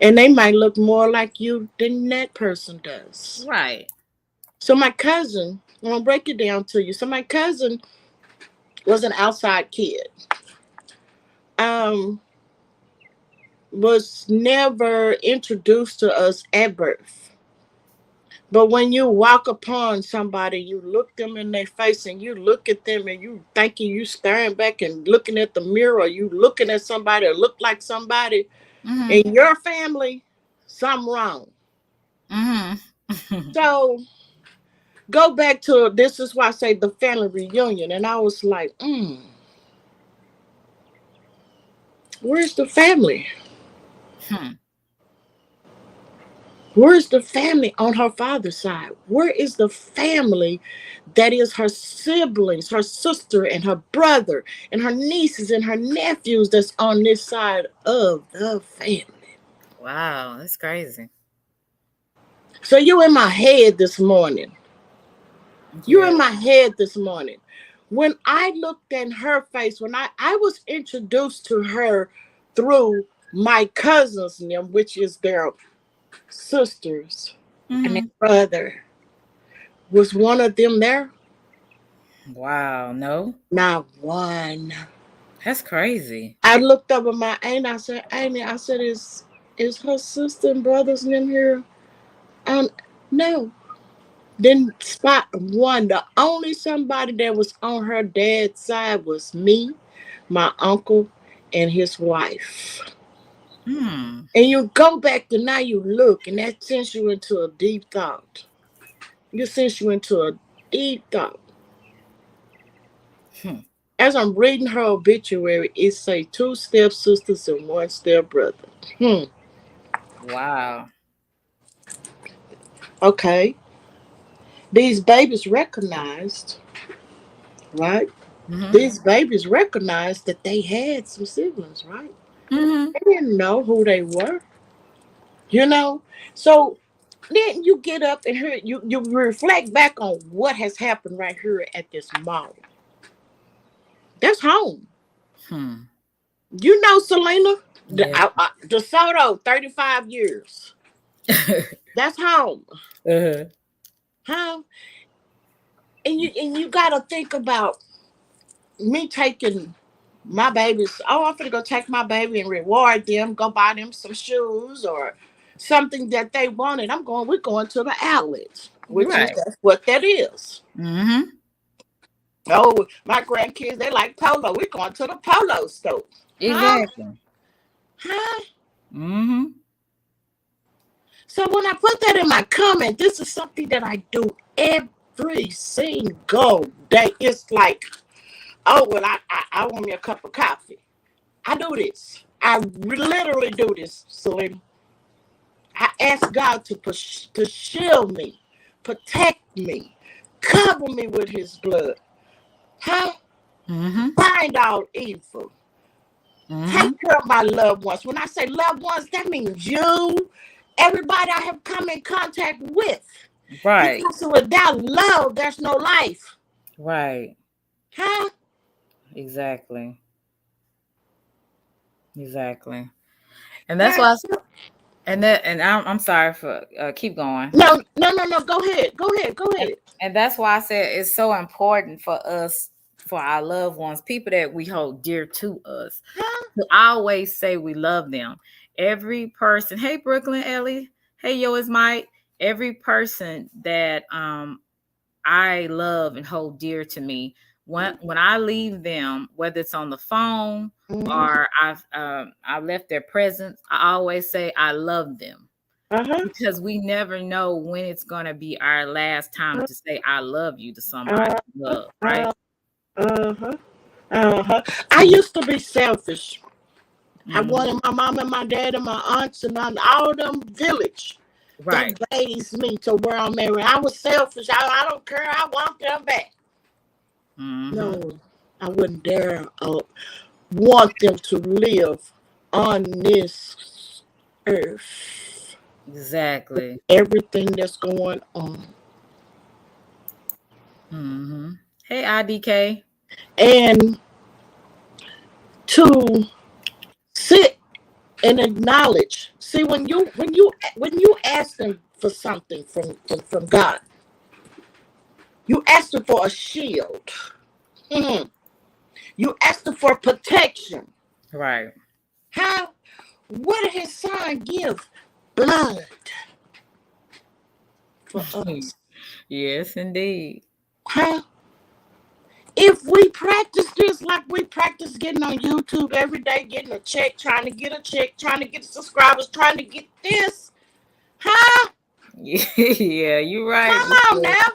And they might look more like you than that person does. Right. So my cousin, I'm gonna break it down to you. So my cousin was an outside kid. Was never introduced to us at birth. But when you walk upon somebody, you look them in their face and you look at them and you thinking you staring back and looking at the mirror, you looking at somebody that look like somebody in your family, something wrong. Mm-hmm. So go back to, this is why I say the family reunion. And I was like, where's the family? Where's the family on her father's side? Where is the family that is her siblings, her sister and her brother and her nieces and her nephews that's on this side of the family? Wow, that's crazy. So you in my head this morning. You're in my head this morning. When I looked in her face, when I was introduced to her through my cousins, which is their sisters and their brother. Was one of them there? Wow, no. Not one. That's crazy. I looked up at my aunt. I said, Auntie, I said, is her sister and brothers in here? No. Didn't spot one. The only somebody that was on her dad's side was me, my uncle, and his wife. And you go back to now you look, and that sends you into a deep thought. It sends you into a deep thought. As I'm reading her obituary, it say 2 stepsisters and 1 stepbrother. Wow. Okay. These babies recognized, right? These babies recognized that they had some siblings, right? They didn't know who they were. You know? So then you get up and hear, you reflect back on what has happened right here at this mall. That's home. You know, Selena, DeSoto, 35 years. That's home. Huh? And you gotta think about me taking my babies. Oh, I'm gonna go take my baby and reward them, go buy them some shoes or something that they wanted. We're going to the outlet, which is that's what that is. Oh, my grandkids, they like polo. We're going to the polo store. Exactly. Huh? So when I put that in my comment, this is something that I do every single day. It's like, oh, well, I want me a cup of coffee. I do this. I literally do this, Selena. I ask God to shield me, protect me, cover me with his blood. Huh? Find out evil. Take care of my loved ones. When I say loved ones, that means you, everybody I have come in contact with. Right. Because without love, there's no life. Right. Huh? Exactly. And that's why And I'm sorry for keep going. No. Go ahead. And that's why I said it's so important for us, for our loved ones, people that we hold dear to us, to always say we love them. Every person, hey Brooklyn Ellie, hey yo, it's Mike. Every person that I love and hold dear to me, when I leave them, whether it's on the phone or I left their presence, I always say I love them. Because we never know when it's gonna be our last time to say I love you to somebody we love, right? I used to be selfish. I wanted my mom and my dad and my aunts and all them village that raised me to where I'm at. I was selfish. I don't care. I want them back. No, I wouldn't dare want them to live on this earth. Exactly. Everything that's going on. Hey, IDK. And to sit and acknowledge. See, when you asking for something from God, you asking for a shield. You asking for protection. Right. How? What did his son give? Blood for us. Yes, indeed. Huh? If we practice this like we practice getting on YouTube every day, getting a check, trying to get subscribers, trying to get this, huh? Yeah, you're right. Come on now.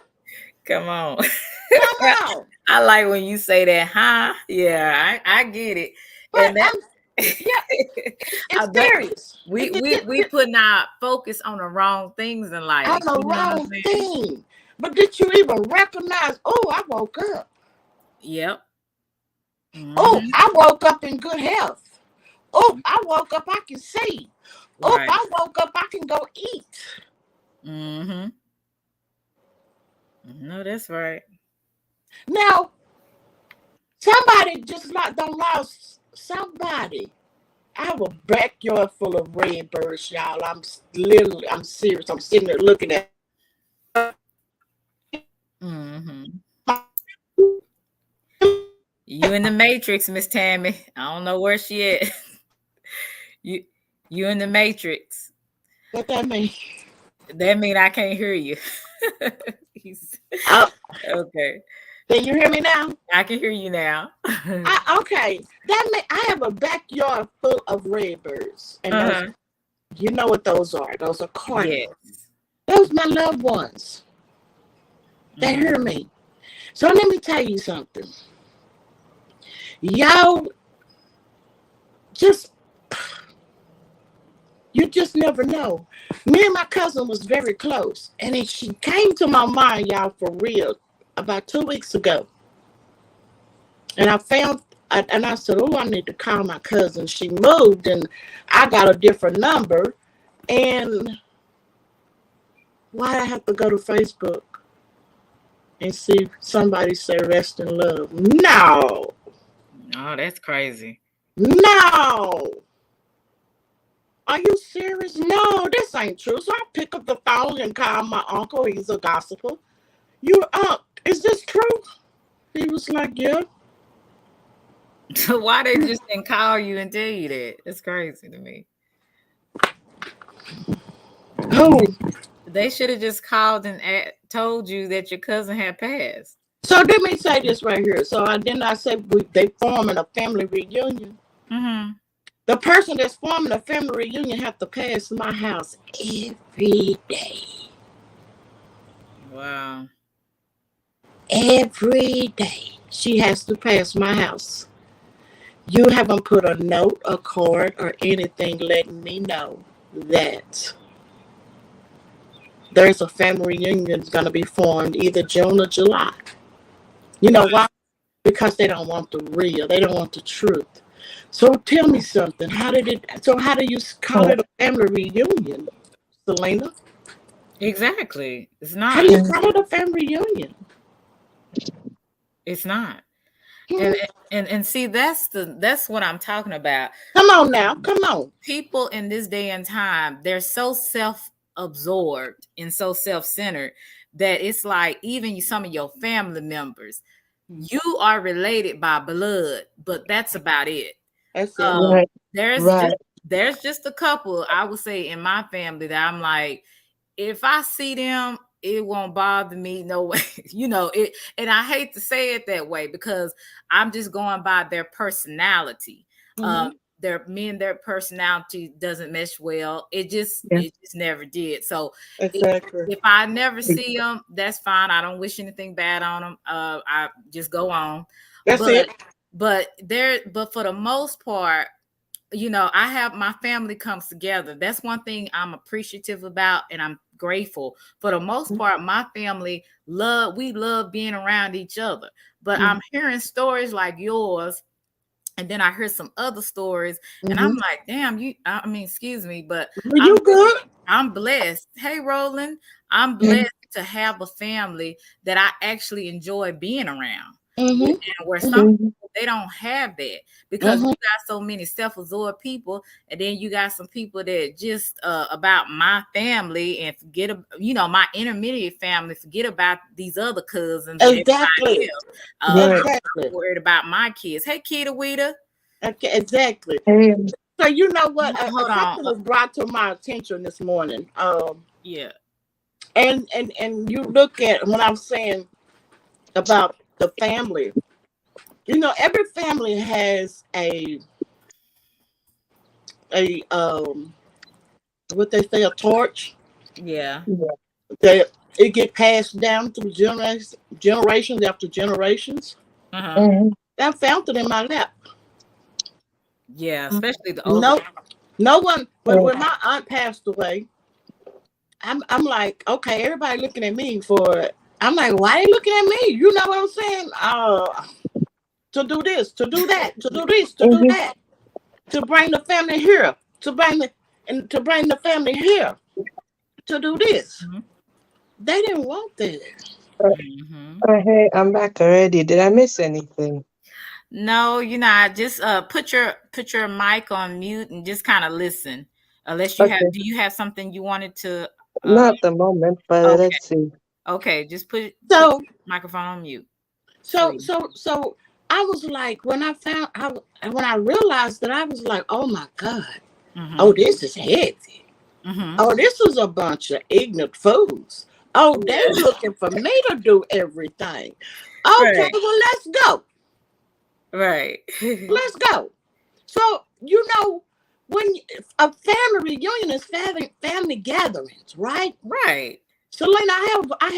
Come on. Come on. I like when you say that, huh? Yeah, I get it. But And that, it's serious. We putting our focus on the wrong things in life. On the wrong thing. But did you even recognize, oh, I woke up. Yep. Oh, I woke up in good health. Oh, I woke up, I can see. Oh, I woke up, I can go eat. No, that's right. Now, somebody just don't lost somebody. I have a backyard full of red birds, y'all. I'm serious. I'm sitting there looking at. You in the Matrix, Miss Tammy. I don't know where she at. You in the Matrix. What that mean? That mean I can't hear you. Okay. Can you hear me now? I can hear you now. Okay. That mean I have a backyard full of red birds. And those, you know what those are. Those are cardinals. Yes. Those my loved ones. They hear me. So let me tell you something. Y'all you just never know. Me and my cousin was very close. And she came to my mind, y'all, for real, about 2 weeks ago. And I said, oh, I need to call my cousin. She moved and I got a different number. And why I have to go to Facebook and see somebody say rest in love? No. Oh, that's crazy. No. Are you serious? No, this ain't true. So I pick up the phone and call my uncle. He's a gossiper. Is this true? He was like, yeah. Why they just didn't call you and tell you that? It's crazy to me. Who? They should have just called and told you that your cousin had passed. So let me say this right here. So I said they forming a family reunion. The person that's forming a family reunion have to pass my house every day. Wow. Every day she has to pass my house. You haven't put a note, a card, or anything letting me know that there's a family reunion that's going to be formed either June or July. You know why? Because they don't want the real. They don't want the truth. So tell me something. How do you call it a family reunion, Selena? Exactly. It's not. How do you call it a family reunion? It's not. And see, that's what I'm talking about. Come on now, come on. People in this day and time, they're so self-absorbed and so self-centered that it's like even some of your family members, you are related by blood, but that's about it. That's it. There's just a couple, I would say, in my family that I'm like, if I see them, it won't bother me no way. It, and I hate to say it that way because I'm just going by their personality. Their personality doesn't mesh well. It just never did. So exactly. if I never see them, that's fine. I don't wish anything bad on them. I just go on. That's it. But for the most part, I have my family comes together. That's one thing I'm appreciative about, and I'm grateful. For the most part, my family we love being around each other. But I'm hearing stories like yours, and then I hear some other stories, and I'm like, damn, excuse me, but you good? I'm blessed. Hey, Roland, I'm blessed to have a family that I actually enjoy being around. And where some people, they don't have that because you got so many self-absorbed people, and then you got some people that just about my family and forget my intermediate family, forget about these other cousins. Exactly. Exactly. I'm worried about my kids. Hey, Kita Wita. Okay, exactly. So you know what? Something was brought to my attention this morning. Yeah. And you look at when I'm saying about the family, every family has a what they say, a torch. Yeah. That it get passed down through generations after generations. I found it in my lap. Yeah, especially the older. No one. When my aunt passed away, I'm like, okay, everybody looking at me for it. I'm like, why are they looking at me? You know what I'm saying? To do this, to do that, to do this, to do that, to bring the family here, to bring the family here, to do this. They didn't want that. Hey, I'm back already. Did I miss anything? No, just put your mic on mute and just kind of listen. Unless you do you have something you wanted to? Not at the moment, but let's see. Okay, just put the microphone on mute. So I was like, when I realized that, I was like, oh my God, oh, this is heavy. Oh, this is a bunch of ignorant fools. Oh, they're looking for me to do everything. Okay, well, let's go. Right. Let's go. So, when a family reunion is family gatherings, right? Right. So, Lena, I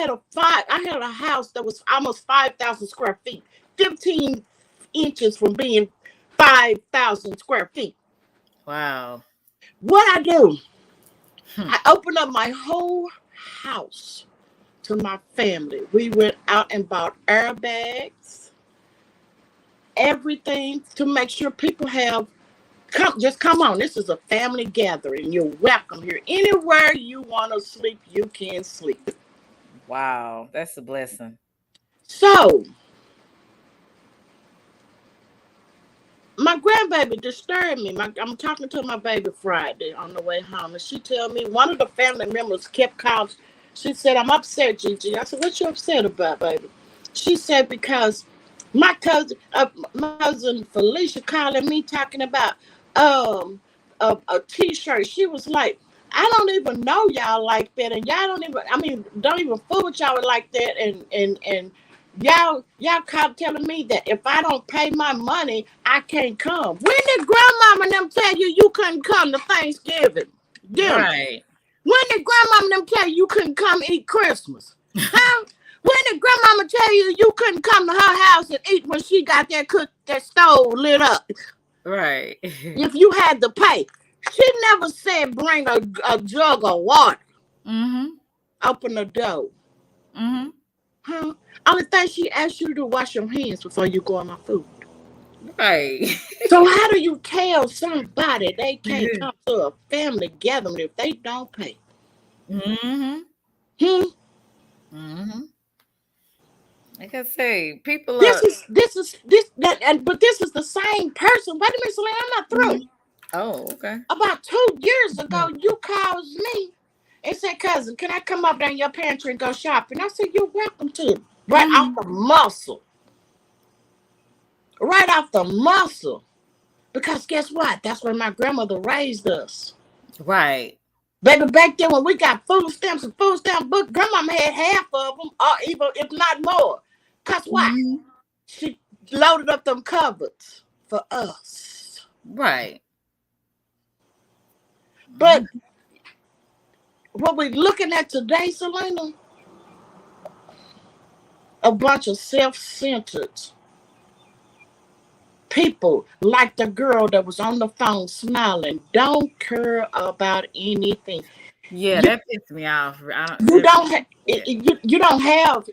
had a house that was almost 5,000 square feet, 15 inches from being 5,000 square feet. Wow. What I do, I opened up my whole house to my family. We went out and bought airbags, everything to make sure people come on. This is a family gathering. You're welcome here. Anywhere you want to sleep, you can sleep. Wow, that's a blessing. So, my grandbaby disturbed me. I'm talking to my baby Friday on the way home, and she tell me one of the family members kept calling. She said, "I'm upset, Gigi." I said, "What you upset about, baby?" She said, "Because my cousin Felicia calling me talking about a T-shirt." She was like, "I don't even know y'all like that, and y'all don't even fool with y'all like that, and y'all caught telling me that if I don't pay my money, I can't come." When did grandmama and them tell you couldn't come to Thanksgiving dinner? Right. When did grandmama and them tell you couldn't come eat Christmas? Huh? When did grandmama tell you couldn't come to her house and eat when she got that stove lit up? Right. If you had to pay. She never said bring a jug of water. Open the door. Huh? Only thing she asked you to do, wash your hands before you go on my food. Right. So how do you tell somebody they can't come to a family gathering if they don't pay? Like I say, people This are. is but this is the same person. Wait a minute, Selena, I'm not through. Oh, okay. About 2 years ago, you called me and said, cousin, can I come up down your pantry and go shopping? I said, you're welcome to. Right off the muscle. Right off the muscle. Because guess what? That's where my grandmother raised us. Right. Baby, back then when we got food stamps and food stamp books, grandmama had half of them, or even if not more. Because why? She loaded up them cupboards for us. Right. But what we're looking at today, Selena, a bunch of self-centered people like the girl that was on the phone smiling, don't care about anything. Yeah, You- that pissed me off. You don't have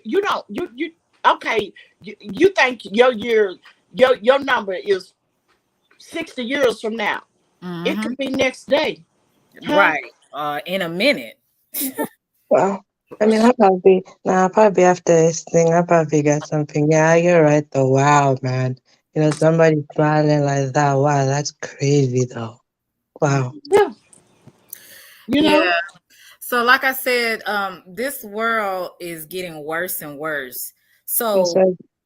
okay, you think your number is 60 years from now. It could be next day. Huh? Right. In a minute. Well, I mean, I'll probably after this thing, I'll probably get something. Yeah, you're right though. Wow, man. You know, somebody smiling like that. Wow, that's crazy though. Wow. Yeah. You know? Yeah. So like I said, this world is getting worse and worse. So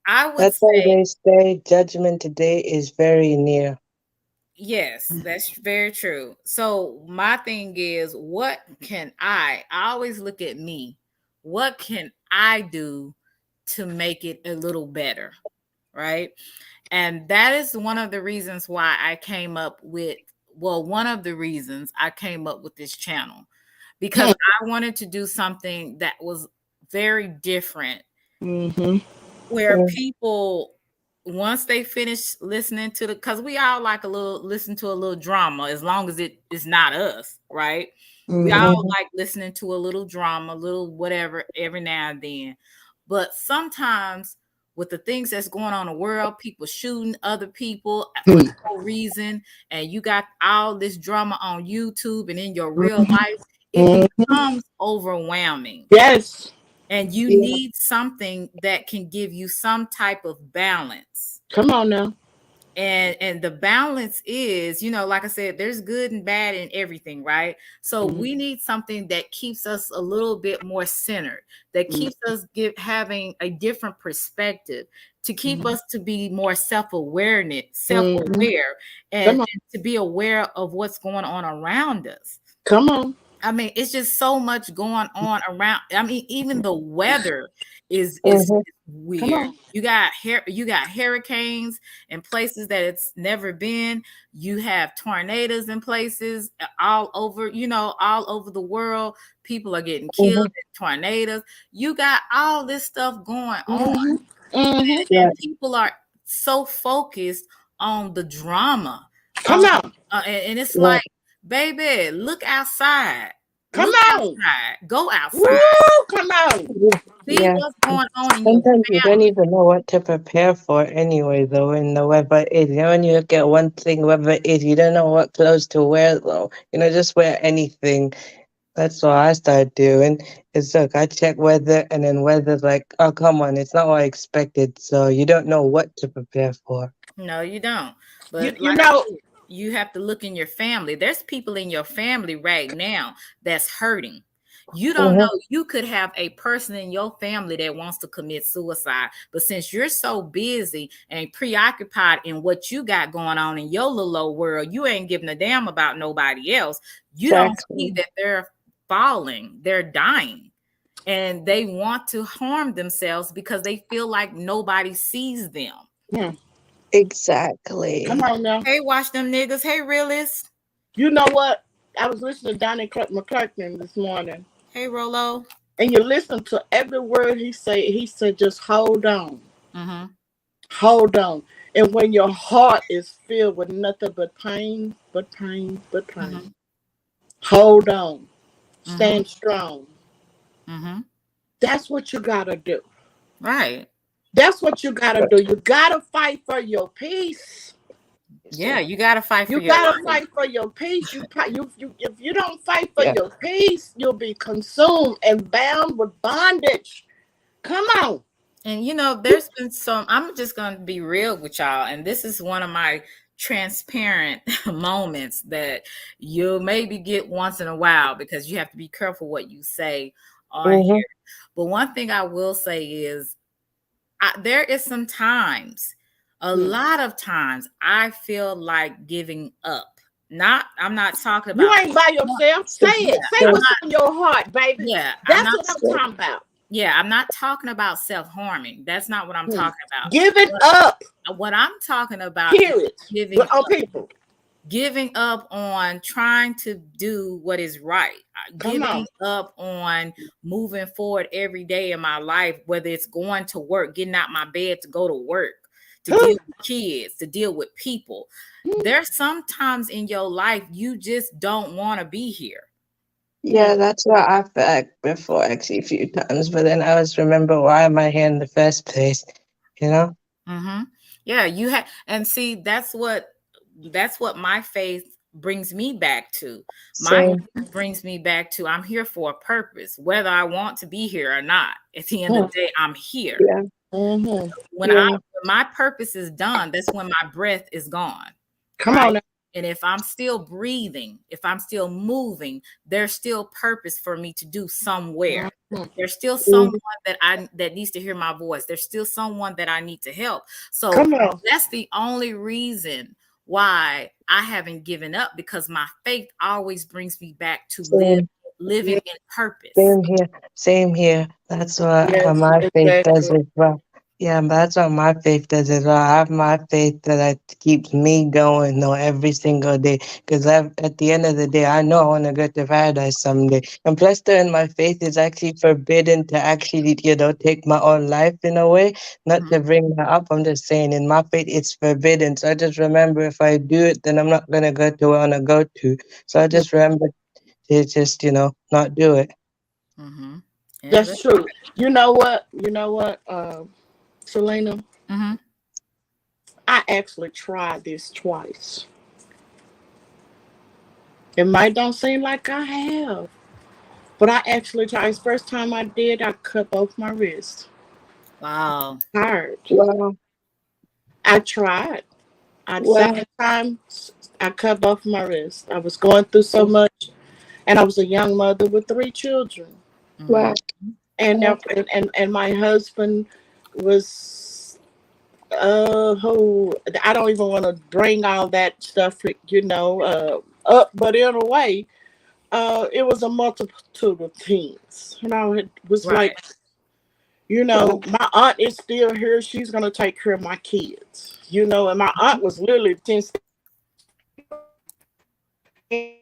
I would That's why say, they say judgment today is very near. yes, that's very true. So my thing is, what can I always look at me. What can I do to make it a little better? Right. And that is one of the reasons why I came up with, one of the reasons I came up with this channel, because I wanted to do something that was very different, where people, once they finish listening to because we all like listen to a little drama, as long as it is not us, right? We all like listening to a little drama, a little whatever every now and then. But sometimes with the things that's going on in the world, people shooting other people for no reason, and you got all this drama on YouTube and in your real life, it becomes overwhelming. Yes. And you need something that can give you some type of balance. Come on now. And the balance is, like I said, there's good and bad in everything, right? So we need something that keeps us a little bit more centered, that keeps us having a different perspective, to keep us to be more self-aware, and to be aware of what's going on around us. Come on. I mean, it's just so much going on around. I mean, even the weather is weird. You got hurricanes in places that it's never been. You have tornadoes in places all over, all over the world. People are getting killed in tornadoes. You got all this stuff going on. And people are so focused on the drama. Come on. And it's like, baby, look outside. Come on. Outside. Go outside. Woo, come on. See what's going on in Sometimes you don't even know what to prepare for anyway, though, when the weather is. When you look at one thing, weather is, you don't know what clothes to wear, though. Just wear anything. That's what I started doing. Is look, I check weather, and then weather's like, oh, come on, it's not what I expected. So you don't know what to prepare for. No, you don't. But you have to look in your family. There's people in your family right now that's hurting. You don't know. You could have a person in your family that wants to commit suicide, but since you're so busy and preoccupied in what you got going on in your little old world, you ain't giving a damn about nobody else. You don't see that they're falling, they're dying, and they want to harm themselves because they feel like nobody sees them. Exactly. Come on now. Hey, watch them niggas. Hey, realists. You know what? I was listening to Donnie McClurkin this morning. Hey, Rolo. And you listen to every word he said. He said, just hold on. Hold on. And when your heart is filled with nothing but pain, hold on. Stand strong. That's what you got to do. Right. That's what you got to do. You got to fight for your peace. Yeah, you got to fight for your You got to life. fight for your peace. If you don't fight for your peace, you'll be consumed and bound with bondage. Come on. And there's been some, I'm just going to be real with y'all. And this is one of my transparent moments that you'll maybe get once in a while, because you have to be careful what you say on Mm-hmm. here. But one thing I will say is there is some times, a lot of times, I feel like giving up. I'm not talking about. You ain't by yourself. Say it. Say what's on your heart, baby. Yeah, That's what I'm talking about. Yeah, I'm not talking about self-harming. That's not what I'm talking about. Giving up. What I'm talking about Period. is giving on up. people. Giving up on trying to do what is right. Giving up on moving forward every day in my life, whether it's going to work, getting out my bed to go to work, to deal with kids, to deal with people. There's sometimes in your life you just don't want to be here. Yeah, that's what I felt before actually a few times, but then I always remember, why am I here in the first place? Mm-hmm. Yeah, you have, and see, that's what my faith brings me back to. My faith brings me back to, I'm here for a purpose, whether I want to be here or not. At the end of the day, I'm here. Yeah. When my purpose is done, that's when my breath is gone. Come on. And if I'm still breathing, if I'm still moving, there's still purpose for me to do somewhere. There's still someone that needs to hear my voice. There's still someone that I need to help. So that's the only reason why I haven't given up, because my faith always brings me back to living in purpose. Same here. That's what my faith does as well. Yeah, but that's what my faith does as well. I have my faith that keeps me going every single day. Because at the end of the day, I know I want to go to paradise someday. And plus, in my faith is actually forbidden to actually, take my own life in a way. Not to bring that up. I'm just saying, in my faith, it's forbidden. So I just remember, if I do it, then I'm not going to go to where I want to go to. So I just remember to just, not do it. Mm-hmm. Yeah, that's true. You know what, Selena? Mm-hmm. I actually tried this twice. It might don't seem like I have, but I actually tried. It's the first time I did, I cut both my wrists. Wow. Hard. Wow. I tried. Second time, I cut both my wrists. I was going through so much, and I was a young mother with 3 children. Wow. And my husband was who, I don't even want to bring all that stuff up, but in a way, it was a multitude of things. It was like, my aunt is still here. She's gonna take care of my kids. And my aunt was literally 10. I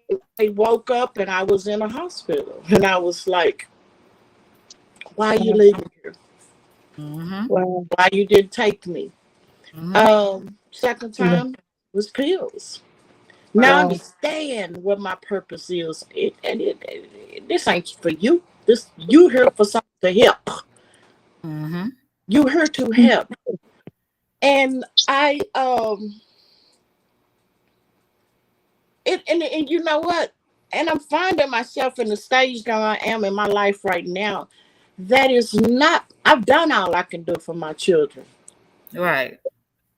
woke up and I was in a hospital, and I was like, why are you leaving here? Mm-hmm. Why you didn't take me? Second time was pills. Now I understand what my purpose is. This ain't for you. You here for something to help. Mm-hmm. You here to help. And I and you know what? And I'm finding myself in the stage that I am in my life right now. That is not, I've done all I can do for my children. Right.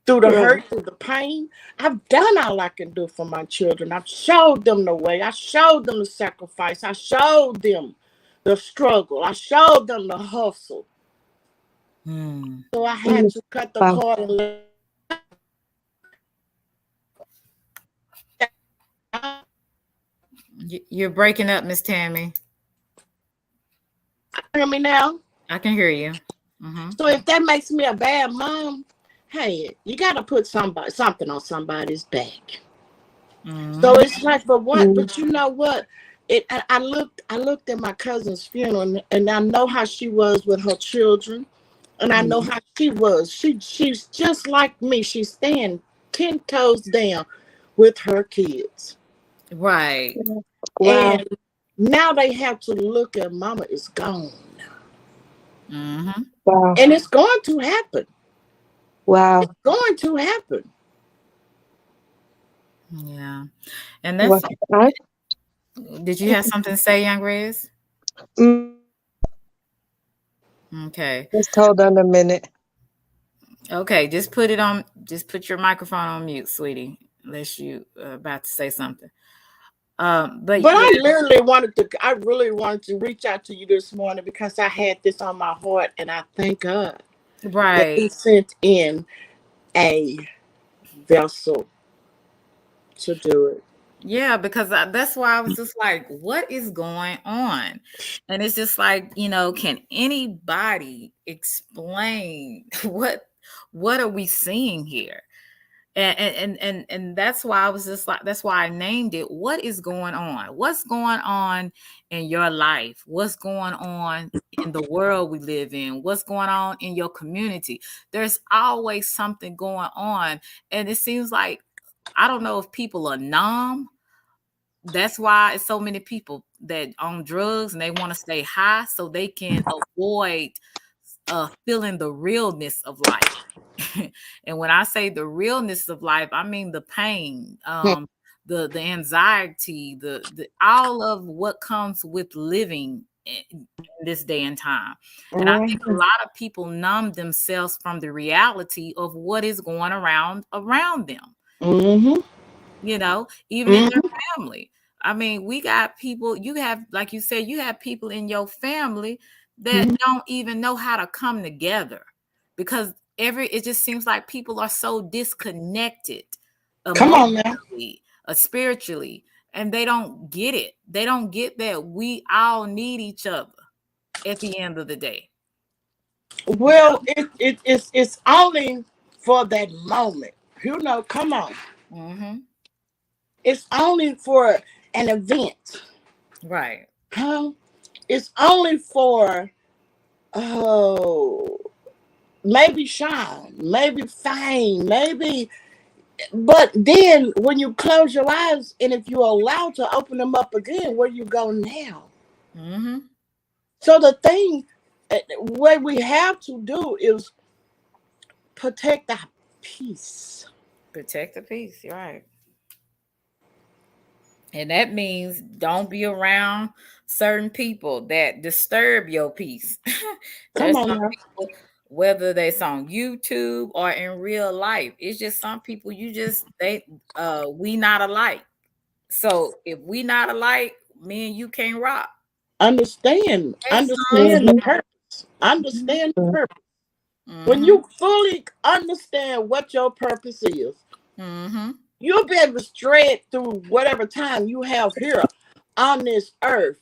Through the hurt, through the pain, I've done all I can do for my children. I've showed them the way. I showed them the sacrifice. I showed them the struggle. I showed them the hustle. So I had to cut the cord and let. You're breaking up, Miss Tammy. Hear me now? I can hear you. Mm-hmm. So if that makes me a bad mom, hey, you got to put something on somebody's back. Mm-hmm. So it's like, but you know what? I looked at my cousin's funeral, and I know how she was with her children, and I know how she was. She's just like me. She's staying 10 toes down with her kids. Right. And now they have to look at mama is gone. Mm-hmm. Wow. And it's going to happen. Wow. It's going to happen. Yeah. And that's, did you have something to say, Young Rez? Okay. Just hold on a minute. Okay, just put your microphone on mute, sweetie, unless you about to say something. But But yeah, I really wanted to reach out to you this morning because I had this on my heart, and I thank God that right. He sent in a vessel to do it. Yeah, because that's why I was just like, what is going on? And it's just like, can anybody explain what are we seeing here? And that's why I was just like, that's why I named it. What is going on? What's going on in your life? What's going on in the world we live in? What's going on in your community? There's always something going on. And it seems like, I don't know if people are numb. That's why it's so many people that on drugs and they want to stay high so they can avoid feeling the realness of life. And when I say the realness of life, I mean the pain, the anxiety, the all of what comes with living in this day and time. And I think a lot of people numb themselves from the reality of what is going around them. Mm-hmm. Even in their family. I mean, we got people, you have, like you said, you have people in your family that don't even know how to come together because it just seems like people are so disconnected emotionally, spiritually, and they don't get it. They don't get that we all need each other at the end of the day. Well, it's only for that moment. Come on. Mm-hmm. It's only for an event. Right. It's only for maybe shine, maybe fame, maybe. But then when you close your eyes and if you're allowed to open them up again, where you go now? Mm-hmm. So the thing what we have to do is protect our peace. Protect the peace. You're right. And that means don't be around certain people that disturb your peace. There's some people, whether that's on YouTube or in real life, it's just some people we not alike. So if we not alike, me and you can't rock. Understand the purpose. Understand the purpose. When you fully understand what your purpose is, you'll be able to stray through whatever time you have here on this earth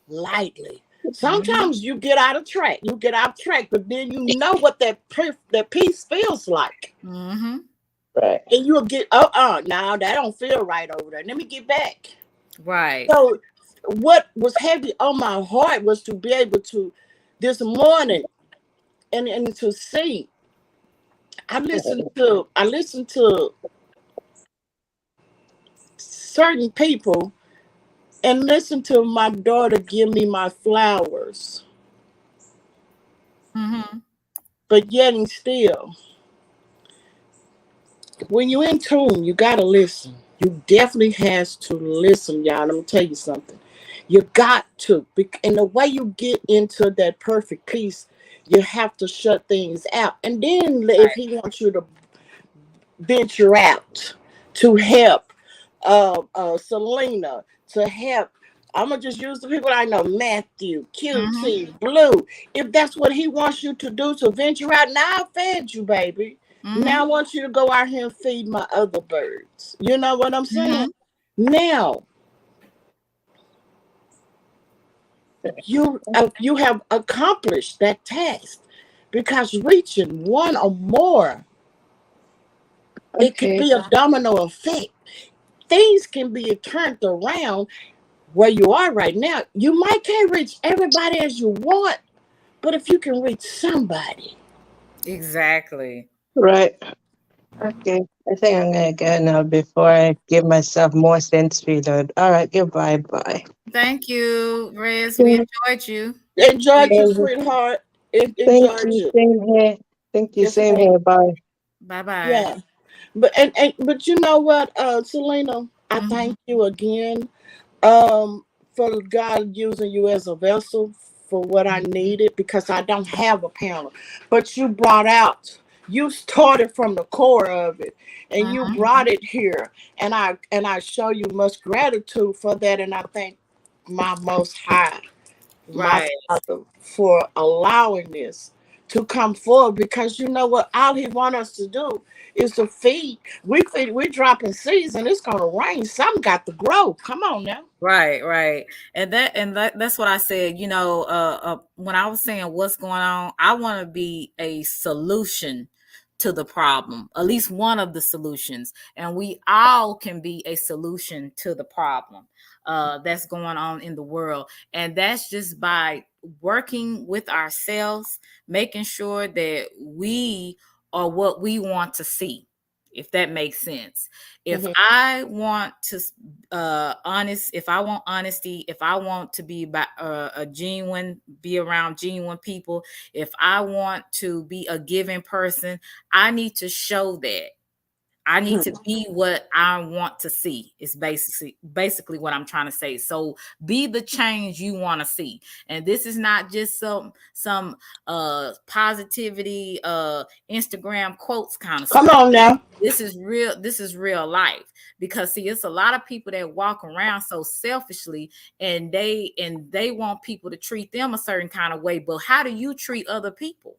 lightly. Sometimes you get out of track. But then you know what that peace feels like. Right. And you'll get, now that don't feel right over there. Let me get back. Right. So what was heavy on my heart was to be able to this morning and to see. I listened to certain people and listen to my daughter give me my flowers. But yet and still, when you're in tune, you gotta listen. You definitely has to listen, y'all. Let me tell you something. You got to. And the way you get into that perfect peace, you have to shut things out. And then if he wants you to venture out to help Selena, to help, I'm going to just use the people I know, Matthew, QT, Blue. If that's what he wants you to do, to venture out, now I fed you, baby. Now I want you to go out here and feed my other birds. You know what I'm saying? Now, you have accomplished that task because reaching one or more, it could be a domino effect. Things can be turned around where you are right now. You might can't reach everybody as you want, but if you can reach somebody. Exactly. Right. Okay. I think I'm going to go now before I give myself more sense reload. All right. Goodbye. Bye. Thank you, Rez. We enjoyed you. Enjoyed you, sweetheart. Thank you. Same here. Thank you. Same here. Bye. Bye-bye. Yeah. But you know what, Selena? I thank you again for God using you as a vessel for what I needed because I don't have a panel. But you started from the core of it and you brought it here. And I show you much gratitude for that. And I thank my Most High, my Right. Father, for allowing this to come forward, because you know what, all he wants us to do is to feed. We're dropping seeds and it's gonna rain. Some got to grow. Come on now. Right. And that's what I said. When I was saying what's going on, I want to be a solution to the problem, at least one of the solutions, and we all can be a solution to the problem that's going on in the world. And that's just by working with ourselves, making sure that we are what we want to see, if that makes sense. If I want to if I want honesty, if I want to be be around genuine people, if I want to be a giving person, I need to show that. I need to be what I want to see. Is basically what I'm trying to say. So be the change you want to see. And this is not just some positivity Instagram quotes kind of Come stuff. on now. This is real life. Because see, it's a lot of people that walk around so selfishly and they want people to treat them a certain kind of way. But how do you treat other people?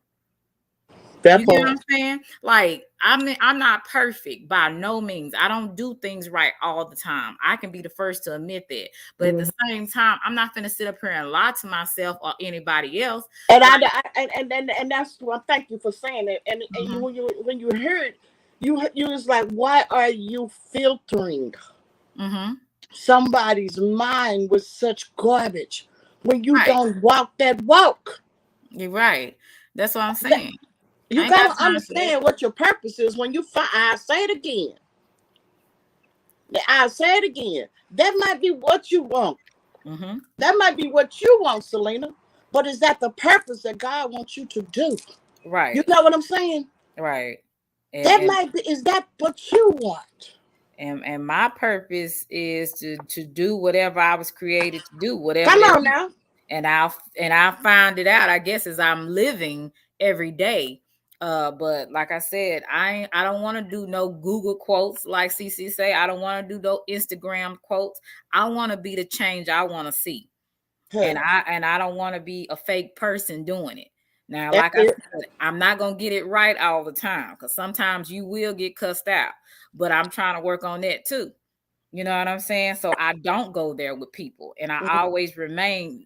You get what I'm saying? Like, I'm not perfect by no means. I don't do things right all the time. I can be the first to admit that. But at the same time, I'm not going to sit up here and lie to myself or anybody else. And and that's what. Thank you for saying it. And when you heard, you was like, why are you filtering somebody's mind with such garbage when you don't walk that walk? You're right. That's what I'm saying. You gotta understand what your purpose is when you find. I say it again. That might be what you want. That might be what you want, Selena. But is that the purpose that God wants you to do? Right. You know what I'm saying? Right. Is that what you want? And my purpose is to do whatever I was created to do. Whatever. Come on now. And I'll find it out, I guess, as I'm living every day. But like I said, I don't want to do no Google quotes like CC say. I don't want to do no Instagram quotes. I want to be the change I want to see. And I don't want to be a fake person doing it. Now, like I said, I'm not going to get it right all the time, because sometimes you will get cussed out, but I'm trying to work on that too. You know what I'm saying? So I don't go there with people, and I always remain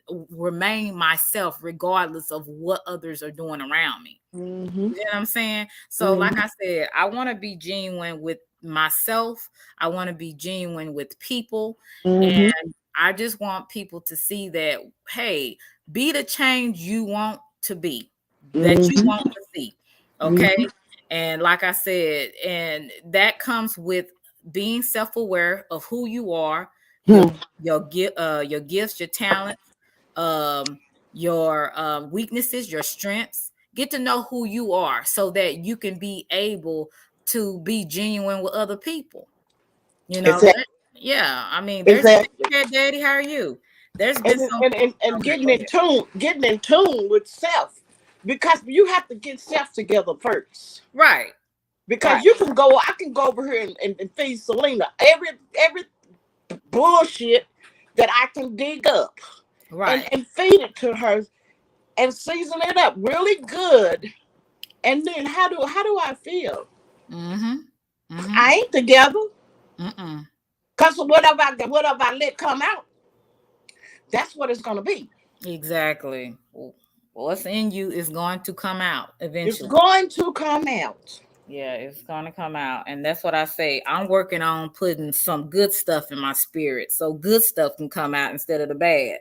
myself regardless of what others are doing around me. You know what I'm saying? So like I said, I want to be genuine with myself. I want to be genuine with people. And I just want people to see that, hey, be the change you want to be, that you want to see. Okay. And like I said, and that comes with being self-aware of who you are, your gifts, your talents, your weaknesses, your strengths. Get to know who you are so that you can be able to be genuine with other people. You know, yeah. I mean, there's Daddy, how are you? There's been and getting in tune with self, because you have to get self together first. Right. Because I can go over here and feed Selena every bullshit that I can dig up, and feed it to her and season it up really good. And then how do I feel? I ain't together. Because whatever I let come out, that's what it's gonna be. Exactly. What's in you is going to come out eventually. It's going to come out. Yeah, it's going to come out. And that's what I say. I'm working on putting some good stuff in my spirit so good stuff can come out instead of the bad.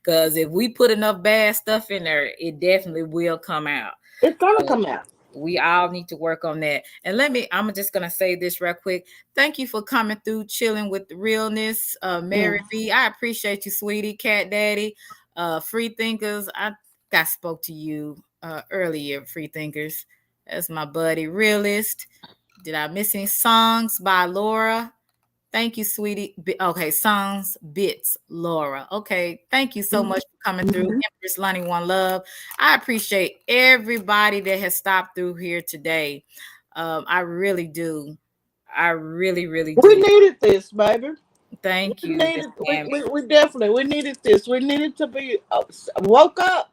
Because if we put enough bad stuff in there, it definitely will come out. It's going to come out. We all need to work on that. And I'm just going to say this real quick. Thank you for coming through, chilling with the realness. Mary B, I appreciate you, sweetie. Cat Daddy, Free Thinkers. I spoke to you earlier, Free Thinkers. That's my buddy, Realist. Did I miss any songs by Laura? Thank you, sweetie. Okay, songs, bits, Laura. Okay, thank you so much for coming through. Empress Lonnie, one love. I appreciate everybody that has stopped through here today. I really do. I really, really do. We needed this, baby. Thank We you. needed. Miss Tammy. We definitely we needed this. We needed to be woke up.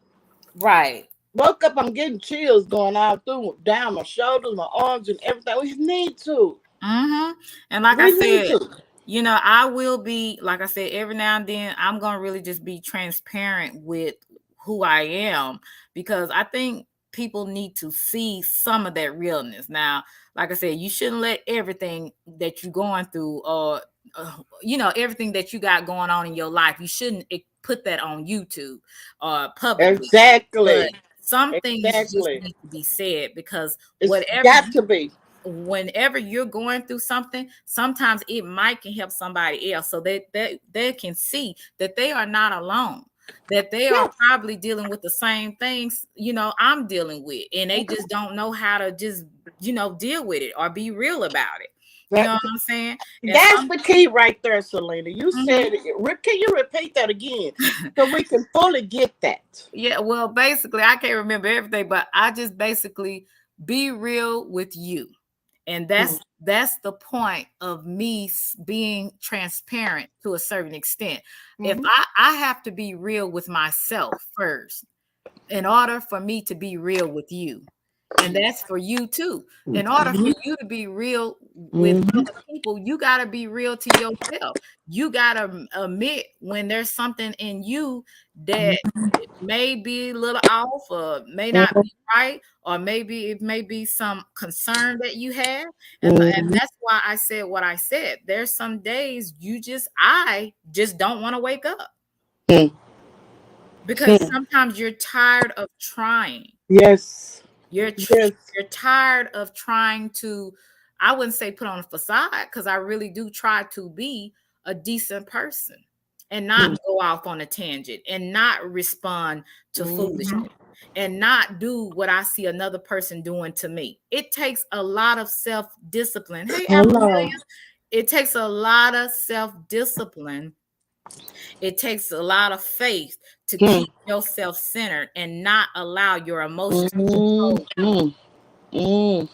Right. Woke up. I'm getting chills going all through down my shoulders, my arms, and everything. We need to. And like We I need said, to. you know, I will be, like I said, every now and then, I'm going to really just be transparent with who I am, because I think people need to see some of that realness. Now, like I said, you shouldn't let everything that you're going through, or, you know, everything that you got going on in your life, you shouldn't put that on YouTube or publicly. Exactly. But some things just Exactly. need to be said, because It's whatever got to be. whenever you're going through something, sometimes it might can help somebody else, so they can see that they are not alone, that they are probably dealing with the same things, you know, I'm dealing with, and they just don't know how to just, you know, deal with it or be real about it. You know what I'm saying? And That's the key right there, Selena. You said it. Can you repeat that again so we can fully get that? Yeah, well, basically, I can't remember everything, but I just basically be real with you. And that's the point of me being transparent to a certain extent. If I have to be real with myself first in order for me to be real with you. And that's for you too. In order for you to be real with other people, you got to be real to yourself. You got to admit when there's something in you that may be a little off, or may not be right, or maybe it may be some concern that you have. And that's why I said what I said. There's some days I just don't want to wake up. Because sometimes you're tired of trying. Yes. You're tired of trying to, I wouldn't say put on a facade, because I really do try to be a decent person and not go off on a tangent and not respond to foolishness and not do what I see another person doing to me. It takes a lot of self-discipline. Hey, Amelia, it takes a lot of self-discipline. It takes a lot of faith to keep yourself centered and not allow your emotions to control you.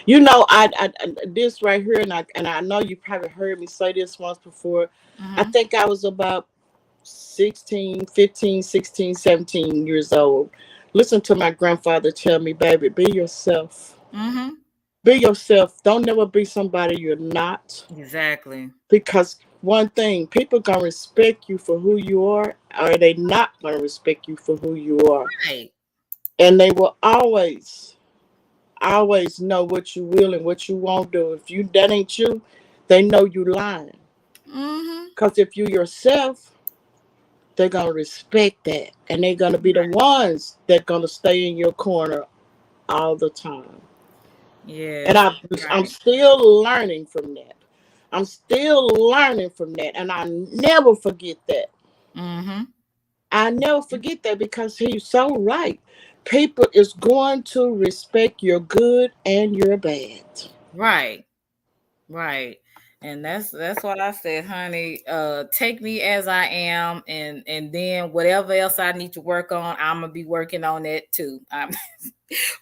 You know, I this right here, and I know you probably heard me say this once before. I think I was about 15, 16, 17 years old. Listen to my grandfather tell me, baby, be yourself. Be yourself. Don't never be somebody you're not. Exactly. Because one thing, people gonna respect you for who you are, or they not gonna respect you for who you are. Right. And they will always know what you will and what you won't do. If that ain't you, they know you lying. Because if you yourself, they're gonna respect that, and they're gonna be the ones that gonna stay in your corner all the time. Yeah. And I'm still learning from that. I'm still learning from that, and I never forget that. I never forget that, because he's so right. People is going to respect your good and your bad. Right. And that's what I said, honey. Take me as I am, and then whatever else I need to work on, I'm gonna be working on it too.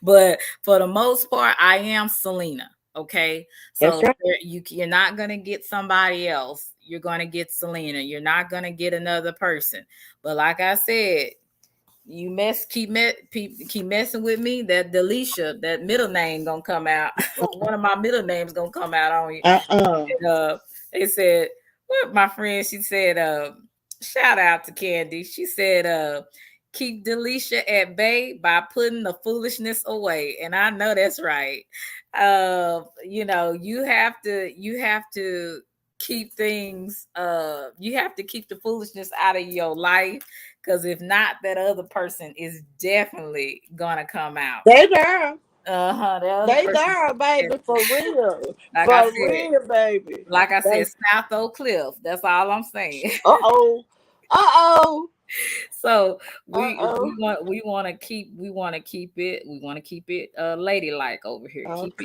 But for the most part, I am Selena. Okay, so you're not gonna get somebody else. You're gonna get Selena. You're not gonna get another person. But like I said, you keep messing with me, that Delisha, that middle name gonna come out. One of my middle names gonna come out on you. And, they said, what my friend, she said, shout out to Candy. She said, keep Delisha at bay by putting the foolishness away. And I know that's right. You know, you have to keep things, you have to keep the foolishness out of your life, because if not, that other person is definitely gonna come out. They there. They there, baby, for real. Like for I said, real, baby. Like I said, South Oak Cliff. That's all I'm saying. So we want to keep it ladylike over here. Keep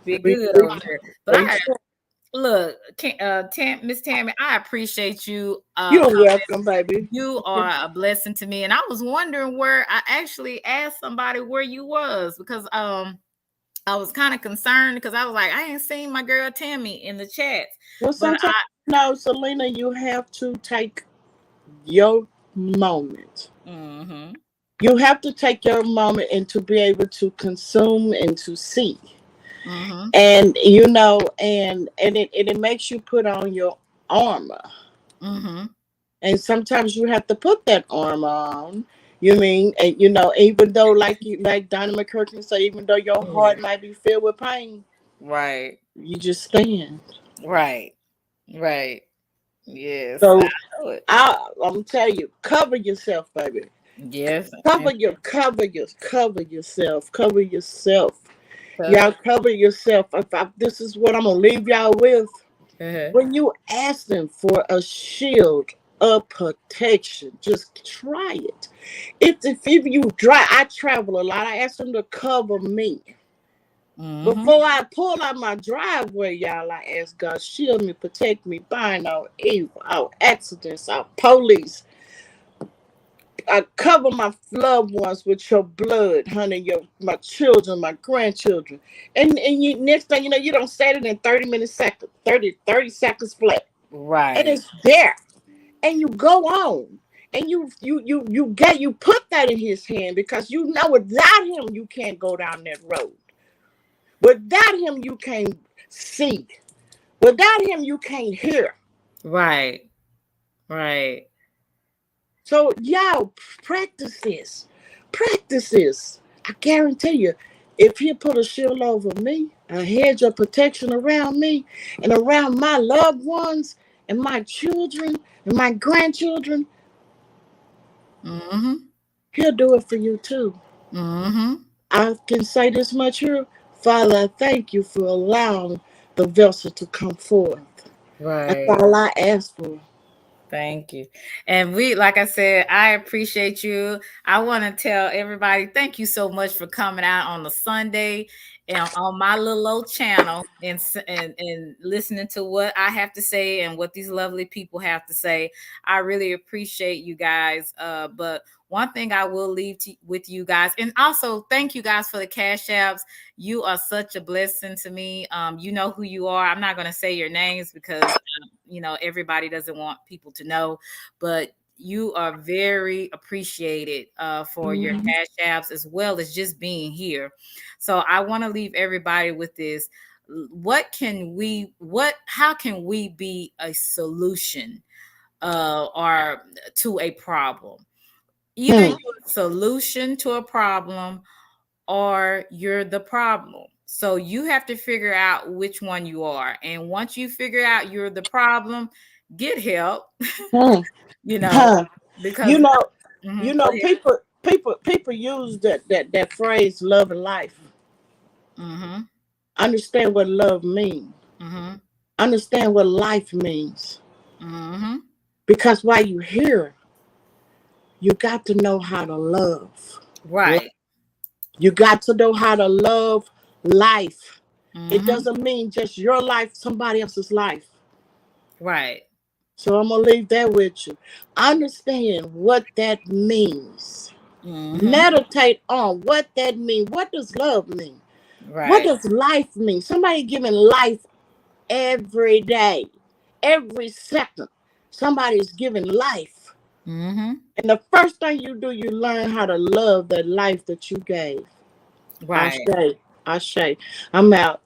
it good over here. But Look, Miss Tammy, I appreciate you. You're Coming. welcome, baby. You are a blessing to me, and I was wondering where I actually asked somebody where you was because I was kind of concerned because I was like, I ain't seen my girl Tammy in the chat. Well, But sometimes, no, Selena, you have to take your moment. Mm-hmm. You have to take your moment and to be able to consume and to see. Mm-hmm. And you know, and it makes you put on your armor. Mm-hmm. And sometimes you have to put that armor on. You mean, and you know, even though like Donna McKirkin say, even though your heart might be filled with pain, right, you just stand. Right. Yes. So I know it. I'm telling you, cover yourself, baby. Yes. Cover yourself. Cover yourself. Cover. Y'all cover yourself. This is what I'm gonna leave y'all with. When you ask them for a shield of protection, just try it. If you I travel a lot. I ask them to cover me. Before I pull out my driveway, y'all, I ask God, shield me, protect me, bind all evil, all accidents, all police. I cover my loved ones with your blood, honey, my children, my grandchildren. And you, next thing you know, you don't say it in 30 seconds flat. Right. And it's there. And you go on. And you put that in his hand because you know without him you can't go down that road. Without him you can't see. Without him you can't hear. Right. So y'all practice this. I guarantee you, if he put a shield over me, a hedge of protection around me and around my loved ones and my children and my grandchildren, he'll do it for you too. I can say this much here. Father, I thank you for allowing the vessel to come forth. Right. That's all I ask for. Thank you. And like I said, I appreciate you. I want to tell everybody, thank you so much for coming out on the Sunday and on my little old channel and listening to what I have to say and what these lovely people have to say. I really appreciate you guys. But one thing I will leave with you guys, and also thank you guys for the cash apps. You are such a blessing to me. You know who you are. I'm not going to say your names because everybody doesn't want people to know, but you are very appreciated for your cash apps as well as just being here. So I want to leave everybody with this. How can we be a solution or to a problem? Either you're a solution to a problem or you're the problem. So you have to figure out which one you are. And once you figure out you're the problem, get help. Because people use that phrase love and life. Understand what love means. Understand what life means. Because while you're here, you got to know how to love. Right. You got to know how to love life. It doesn't mean just your life, somebody else's life. Right. So I'm going to leave that with you. Understand what that means. Meditate on what that means. What does love mean? Right. What does life mean? Somebody giving life every day, every second. Somebody's giving life. And the first thing you do, you learn how to love that life that you gave. Right. Ashe. I'm out.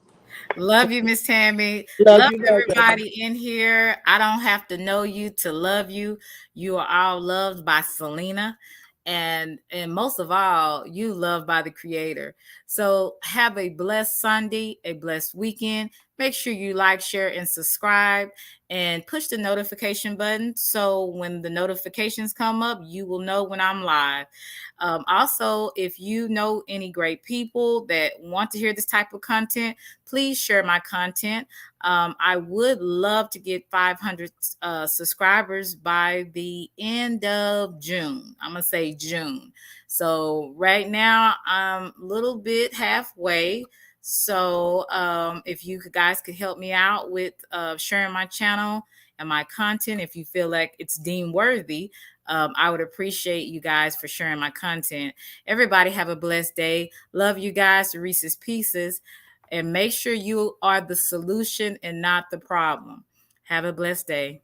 Love you, Miss Tammy. Love you, everybody in here. I don't have to know you to love you. You are all loved by Selena. And most of all, you loved by the Creator. So have a blessed Sunday, a blessed weekend. Make sure you like, share, and subscribe, and push the notification button. So when the notifications come up, you will know when I'm live. Also, if you know any great people that want to hear this type of content, please share my content. I would love to get 500 subscribers by the end of June. I'm going to say June. So right now I'm a little bit halfway. So if you guys could help me out with sharing my channel and my content, if you feel like it's deemed worthy, I would appreciate you guys for sharing my content. Everybody have a blessed day. Love you guys, Reese's Pieces. And make sure you are the solution and not the problem. Have a blessed day.